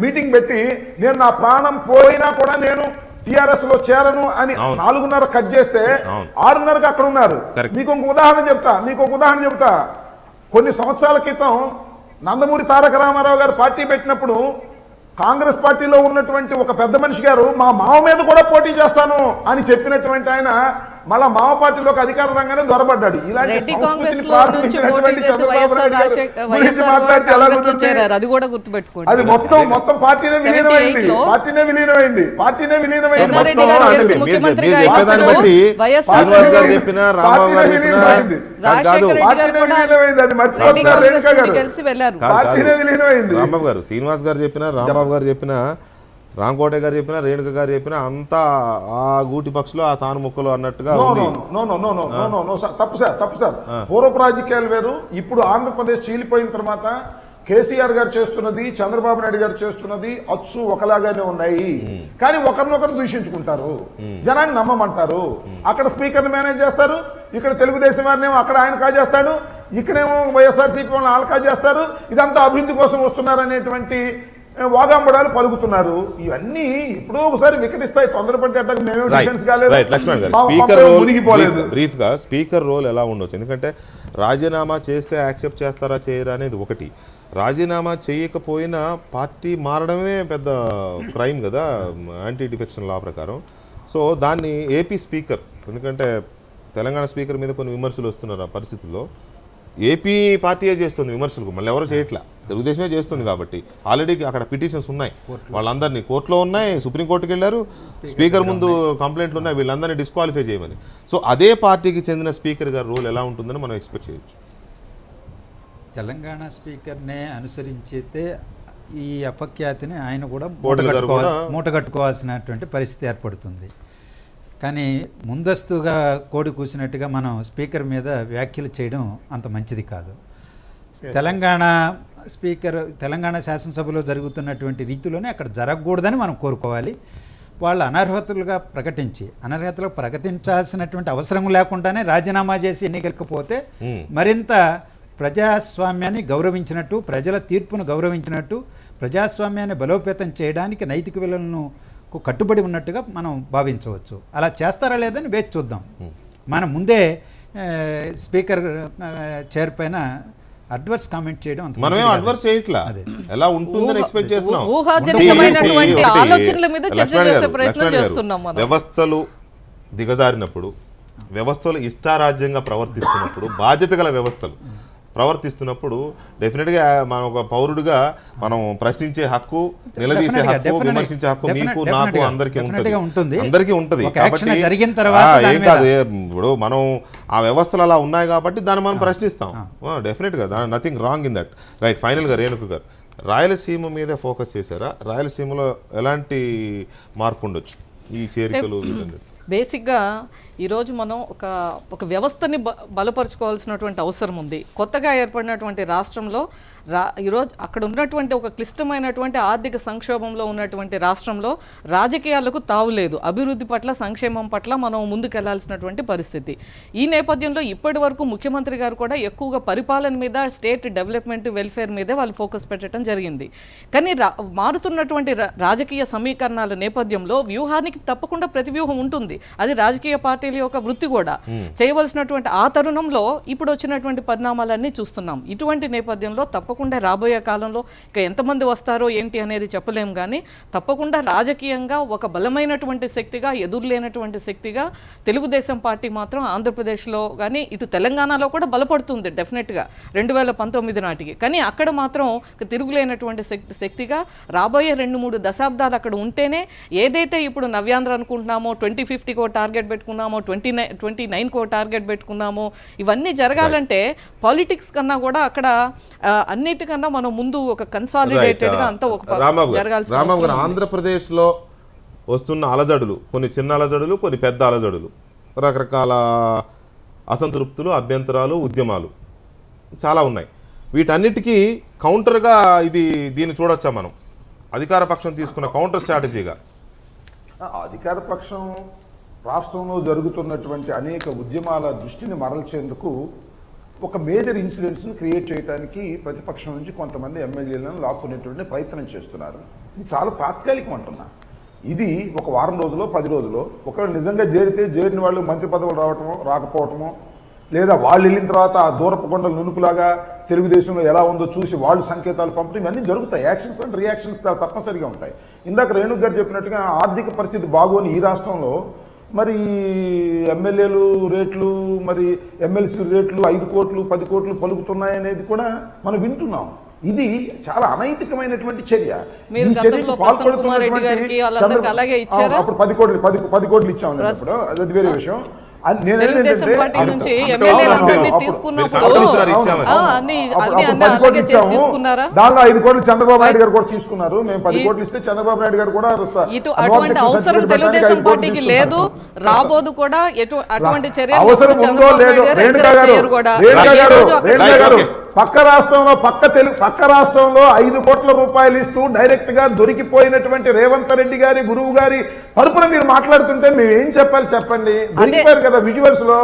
మీటింగ్ పెట్టి నేను నా ప్రాణం పోయినా కూడా నేను టిఆర్ఎస్ లో చేరను అని 4:30 కట్ చేస్తే 6:30కి అక్కడ ఉన్నారు. మీకు ఒక ఉదాహరణ చెప్తా. కొన్ని సంవత్సరాల క్రితం నందమూరి తారక రామారావు గారు పార్టీ పెట్టినప్పుడు కాంగ్రెస్ పార్టీలో ఉన్నటువంటి ఒక పెద్ద మనిషి గారు మా మావ మీద కూడా పోటీ చేస్తాను అని చెప్పినటువంటి ఆయన మళ్ళా మావ పార్టీలోకి అధికార రంగానే దొరబడ్డాడు. ఇలాంటి సంస్కృతిని ప్రారంభించినటువంటి చంద్రబాబు నాయుడు గురించి మాట్లాడితే ఎలా కుదురుతుంది? అది మొత్తం పార్టీనే విలీనమైంది. రాంబాబు గారు, శ్రీనివాస్ గారు చెప్పిన, రాంబాబు గారు చెప్పిన, రాంకోటే గారు చెప్పిన, రేణుక గారు చెప్పిన అంతా ఆ గూటి పక్షులు ఆ తాను ముక్కలు అన్నట్టుగా తప్పు సార్. పూర్వపు రాజకీయాలు వేరు. ఇప్పుడు ఆంధ్రప్రదేశ్ చీలిపోయిన తర్వాత కేసీఆర్ గారు చేస్తున్నది, చంద్రబాబు నాయుడు గారు చేస్తున్నది అచ్చు ఒకలాగానే ఉన్నాయి. కానీ ఒకరినొకరు దూషించుకుంటారు, జనాన్ని నమ్మమంటారు. అక్కడ స్పీకర్ని మేనేజ్ చేస్తారు, ఇక్కడ తెలుగుదేశం వారినేమో అక్కడ ఆయన కాజేస్తాడు, ఇక్కడేమో వైఎస్ఆర్సీపీ వాళ్ళని వాళ్ళు కాజేస్తారు. ఇదంతా అభివృద్ధి కోసం వస్తున్నారు అనేటువంటి వాగాంబడాలు పలుకుతున్నారు. ఇవన్నీ ఎప్పుడో ఒకసారి వికటిస్తాయి. తొందరపడ్డట్టు మేమే డిఫెన్స్ కాలేదు, లక్ష్మణ్ గారు మా స్పీకర్ పంపే రోల్ మునిగిపోలేదు. బ్రీఫ్ గా స్పీకర్ రోల్ ఎలా ఉండొచ్చు? ఎందుకంటే రాజీనామా చేస్తే యాక్సెప్ట్ చేస్తారా చేయరా అనేది ఒకటి, రాజీనామా చేయకపోయినా పార్టీ మారడమే పెద్ద క్రైమ్ కదా యాంటీ డిఫెక్షన్ లా ప్రకారం. సో దాన్ని ఏపీ స్పీకర్, ఎందుకంటే తెలంగాణ స్పీకర్ మీద కొన్ని విమర్శలు వస్తున్నారు ఆ పరిస్థితుల్లో, ఏపీ పార్టీయే చేస్తుంది విమర్శలకు, మళ్ళీ ఎవరు చేయట్లా, తెలుగుదేశమే చేస్తుంది. కాబట్టి ఆల్రెడీ అక్కడ పిటిషన్స్ ఉన్నాయి, వాళ్ళందరినీ కోర్టులో ఉన్నాయి, సుప్రీంకోర్టుకి వెళ్ళారు, స్పీకర్ ముందు కంప్లైంట్లు ఉన్నాయి, వీళ్ళందరినీ డిస్క్వాలిఫై చేయమని. సో అదే పార్టీకి చెందిన స్పీకర్ గారి రోల్ ఎలా ఉంటుందని మనం ఎక్స్పెక్ట్ చేయొచ్చు. తెలంగాణ స్పీకర్నే అనుసరించితే ఈ అపఖ్యాతిని ఆయన కూడా కోటెల గారు మూటగట్టుకోవాల్సినటువంటి పరిస్థితి ఏర్పడుతుంది. కానీ ముందస్తుగా కోడి కూసినట్టుగా మనం స్పీకర్ మీద వ్యాఖ్యలు చేయడం అంత మంచిది కాదు. తెలంగాణ శాసనసభలో జరుగుతున్నటువంటి రీతిలోనే అక్కడ జరగకూడదని మనం కోరుకోవాలి. వాళ్ళు అనర్హతలు ప్రకటించాల్సినటువంటి అవసరం లేకుండానే రాజీనామా చేసి ఎన్నికలకు పోతే మరింత ప్రజాస్వామ్యాన్ని గౌరవించినట్టు, ప్రజల తీర్పును గౌరవించినట్టు, ప్రజాస్వామ్యాన్ని బలోపేతం చేయడానికి నైతిక విలువలను కట్టుబడి ఉన్నట్టుగా మనం భావించవచ్చు. అలా చేస్తారా లేదని వేచి చూద్దాం. మనం ముందే స్పీకర్ చైర్ పైన అడ్వర్స్ కామెంట్ చేయడం మనమే అడ్వర్స్ చేయట్లా, ఎలా ఉంటుందని ఎక్స్పెక్ట్ చేస్తున్నాం. ఊహాజనితమైనటువంటి ఆలోచనల మీద చర్చ చేసే ప్రయత్నం చేస్తున్నాం. వ్యవస్థలు దిగజారినప్పుడు, వ్యవస్థలు ఇష్టారాజ్యంగా ప్రవర్తిస్తున్నప్పుడు, బాధ్యత గల వ్యవస్థలు ప్రవర్తిస్తున్నప్పుడు డెఫినెట్గా మనం ఒక పౌరుడిగా మనం ప్రశ్నించే హక్కు, నిలదీసే హక్కు, విమర్శించే హక్కు మీకు నాకు అందరికీ ఉంటుంది. ఏం కాదు, ఇప్పుడు మనం ఆ వ్యవస్థలు అలా ఉన్నాయి కాబట్టి దాన్ని మనం ప్రశ్నిస్తాం. డెఫినెట్గా nothing wrong in that. Right. ఫైనల్గా రేణుక గారు, రాయలసీమ మీద ఫోకస్ చేశారా? రాయలసీమలో ఎలాంటి మార్పు ఉండొచ్చు ఈ చేరికలు? బేసిక్గా ఈరోజు మనం ఒక వ్యవస్థని బలపరుచుకోవాల్సినటువంటి అవసరం ఉంది. కొత్తగా ఏర్పడినటువంటి రాష్ట్రంలో ఈరోజు అక్కడ ఉన్నటువంటి ఒక క్లిష్టమైనటువంటి ఆర్థిక సంక్షోభంలో ఉన్నటువంటి రాష్ట్రంలో రాజకీయాలకు తావులేదు. అభివృద్ధి పట్ల, సంక్షేమం పట్ల మనం ముందుకెళ్లాల్సినటువంటి పరిస్థితి. ఈ నేపథ్యంలో ఇప్పటి వరకు ముఖ్యమంత్రి గారు కూడా ఎక్కువగా పరిపాలన మీద, స్టేట్ డెవలప్మెంట్, వెల్ఫేర్ మీదే వాళ్ళు ఫోకస్ పెట్టడం జరిగింది. కానీ మారుతున్నటువంటి రాజకీయ సమీకరణాల నేపథ్యంలో వ్యూహానికి తప్పకుండా ప్రతివ్యూహం ఉంటుంది. అది రాజకీయ పార్టీల యొక్క వృత్తి కూడా. చేయవలసినటువంటి ఆ తరుణంలో ఇప్పుడు వచ్చినటువంటి పరిణామాలన్నీ చూస్తున్నాం. ఇటువంటి నేపథ్యంలో తప్పకుండా రాబోయే కాలంలో ఇక ఎంతమంది వస్తారో ఏంటి అనేది చెప్పలేం. కానీ తప్పకుండా రాజకీయంగా ఒక బలమైనటువంటి శక్తిగా, ఎదురులేనటువంటి శక్తిగా తెలుగుదేశం పార్టీ మాత్రం ఆంధ్రప్రదేశ్లో కానీ ఇటు తెలంగాణలో కూడా బలపడుతుంది డెఫినెట్గా 2019 నాటికి. కానీ అక్కడ మాత్రం తిరుగులేనటువంటి శక్తిగా రాబోయే 2-3 దశాబ్దాలు అక్కడ ఉంటేనే ఏదైతే ఇప్పుడు నవ్యాంధ్ర అనుకుంటున్నామో, 2050 టార్గెట్ పెట్టుకున్నామో, 2029 టార్గెట్ పెట్టుకున్నామో, ఇవన్నీ జరగాలంటే పాలిటిక్స్ కన్నా కూడా అక్కడ అన్నిటికన్నా మనం ముందు ఒక కన్సాలిడేటెడ్ గా అంతా ఒక జరగాల్సిన రామబాబు గారు, ఆంధ్రప్రదేశ్ లో వస్తున్న అలజడులు, కొన్ని చిన్న అలజడులు, కొన్ని పెద్ద అలజడులు, రకరకాల అసంతృప్తులు, అభ్యంతరాలు, ఉద్యమాలు చాలా ఉన్నాయి. వీటన్నిటికీ కౌంటర్గా దీన్ని చూడొచ్చా మనం? అధికార పక్షం తీసుకున్న కౌంటర్ స్ట్రాటజీగా అధికార పక్షం రాష్ట్రంలో జరుగుతున్నటువంటి అనేక ఉద్యమాల దృష్టిని మరల్చేందుకు ఒక మేజర్ ఇన్సిడెంట్స్ని క్రియేట్ చేయడానికి ప్రతిపక్షం నుంచి కొంతమంది ఎమ్మెల్యేలను లాక్కునేటువంటి ప్రయత్నం చేస్తున్నారు. ఇది చాలా తాత్కాలికం అంటున్నా. ఇది ఒక వారం రోజులో, 10 రోజులో ఒకవేళ నిజంగా చేరిన వాళ్ళు మంత్రి పదవులు రావటమో, రాకపోవటమో, లేదా వాళ్ళు వెళ్ళిన తర్వాత ఆ దూరపు కొండలు నునుపులాగా తెలుగుదేశంలో ఎలా ఉందో చూసి వాళ్ళు సంకేతాలు పంపడం, ఇవన్నీ జరుగుతాయి. యాక్షన్స్ అండ్ రియాక్షన్స్ తప్పనిసరిగా ఉంటాయి. ఇందాక రేణుక్ గారు చెప్పినట్టుగా ఆర్థిక పరిస్థితి బాగోని ఈ రాష్ట్రంలో మరి ఎమ్మెల్యేలు రేట్లు, మరి ఎమ్మెల్సీ రేట్లు 5 కోట్లు 10 కోట్లు పలుకుతున్నాయనేది కూడా మనం వింటున్నాం. ఇది చాలా అనైతికమైనటువంటి చర్య. ఈ చర్యకు పాల్పడుతున్నటువంటి అప్పుడు 10 కోట్లు ఇచ్చాము అప్పుడు, అది వేరే విషయం. తెలుగుదేశం పార్టీ నుంచి ఎమ్మెల్యేలందరినీ తీసుకున్నప్పుడు 10 కోట్లు ఇచ్చాము, దానిలో 5 కోట్లు చంద్రబాబు నాయుడు గారు కూడా తీసుకున్నారు. మేము 10 కోట్లు ఇస్తే చంద్రబాబు నాయుడు గారు కూడా అటువంటి అవసరం తెలుగుదేశం పార్టీకి లేదు, రాబోదు కూడా. అటువంటి చర్య అవసరం ఉందో లేదో రేణుకా గారు పక్క రాష్ట్రంలో 5 కోట్ల రూపాయలు ఇస్తూ డైరెక్ట్ గా దొరికిపోయినటువంటి రేవంత్ రెడ్డి గారి, గురువు గారి తరపున మీరు మాట్లాడుతుంటే మేము ఏం చెప్పాలి చెప్పండి? దొరికిపోయారు కదా విజువల్స్ లో.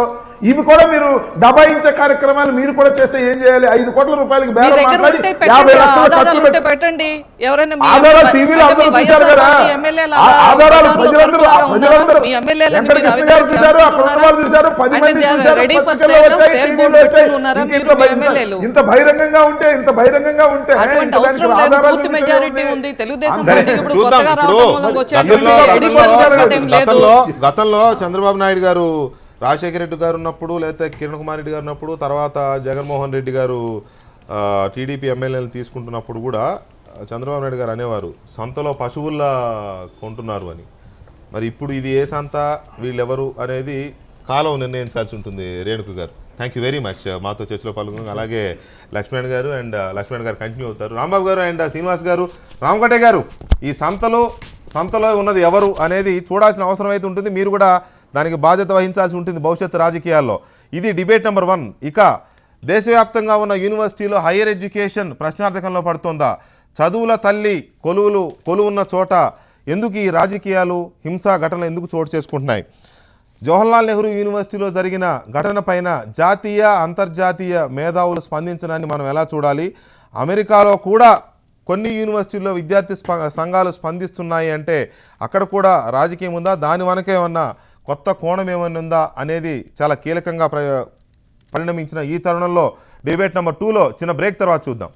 ఇవి కూడా మీరు దబాయించే కార్యక్రమాలు మీరు కూడా చేస్తే ఏం చేయాలి? 5 కోట్ల రూపాయలకి మీ బేరం దగ్గర మాట్లాడి ఉంటే 50 పెట్టండి, లక్షల ఆధారాలు ఖర్చు ఉంటే పెట్టండి. ఎవరైనా మీ ఆధారాలు అంటే టీవీలో మీ అందరూ చూశారు వైఎస్ఆర్ కదా, పార్టీ ఎమ్మెల్యేల ఆధారాలు ఆధారాలు ప్రజలందరూ సరుకులాగా మీ ఎమ్మెల్యేలను వెంకట మీరు కృష్ణ గారు అవినీతి చూశారు, అక్కడ ఉన్న వాళ్ళు చూశారు, 10 అంటే మంది they are చూశారు, ready for పత్రికల్లో sale, వచ్చాయి, sale టీవీలో board వచ్చాయి. పెట్టుకుని ఉన్నారా ఇంత మీరు మీ ఎమ్మెల్యేలు? ఇంత బహిరంగంగా ఉంటే అటువంటి ఇంకా అవసరం దానికి లేదు. ఆధారాలు పూర్తి చూపించేది మెజారిటీ ఉంది. ఉంది. తెలుగుదేశం అందరూ పార్టీకి ఇప్పుడు చూద్దాం. కొత్తగా ఇప్పుడు రావడం గతంలో చంద్రబాబు నాయుడు గారు, రాజశేఖర రెడ్డి గారు ఉన్నప్పుడు, లేకపోతే కిరణ్ కుమార్ రెడ్డి గారు ఉన్నప్పుడు, తర్వాత జగన్మోహన్ రెడ్డి గారు టీడీపీ ఎమ్మెల్యేలు తీసుకుంటున్నప్పుడు కూడా చంద్రబాబు నాయుడు గారు అనేవారు సంతలో పశువుల్లా కొంటున్నారు అని. మరి ఇప్పుడు ఇది ఏ సంత, వీళ్ళెవరు అనేది కాలం నిర్ణయించాల్సి ఉంటుంది. రేణుకు గారు, థ్యాంక్ యూ వెరీ మచ్ మాతో చర్చలో పాల్గొన్నారు. అలాగే లక్ష్మణ్ గారు గారు కంటిన్యూ అవుతారు. రాంబాబు గారు అండ్ శ్రీనివాస్ గారు, రామకోటే గారు, ఈ సంతలో ఉన్నది ఎవరు అనేది చూడాల్సిన అవసరం అయితే ఉంటుంది. మీరు కూడా దానికి బాధ్యత వహించాల్సి ఉంటుంది భవిష్యత్తు రాజకీయాల్లో. ఇది డిబేట్ నెంబర్ 1. ఇక దేశవ్యాప్తంగా ఉన్న యూనివర్సిటీలో హైయర్ ఎడ్యుకేషన్ ప్రశ్నార్థకంలో పడుతోందా? చదువుల తల్లి కొలువున్న చోట ఎందుకు ఈ రాజకీయాలు, హింసా ఘటనలు ఎందుకు చోటు చేసుకుంటున్నాయి? జవహర్లాల్ నెహ్రూ యూనివర్సిటీలో జరిగిన ఘటన పైన జాతీయ అంతర్జాతీయ మేధావులు స్పందించడాన్ని మనం ఎలా చూడాలి? అమెరికాలో కూడా కొన్ని యూనివర్సిటీల్లో విద్యార్థి సంఘాలు స్పందిస్తున్నాయి అంటే అక్కడ కూడా రాజకీయం ఉందా? దాని వెనక ఏమన్నా కొత్త కోణం ఏమన్నా ఉందా అనేది చాలా కీలకంగా పరిణమించిన ఈ తరుణంలో డిబేట్ నెంబర్ 2లో చిన్న బ్రేక్ తర్వాత చూద్దాం.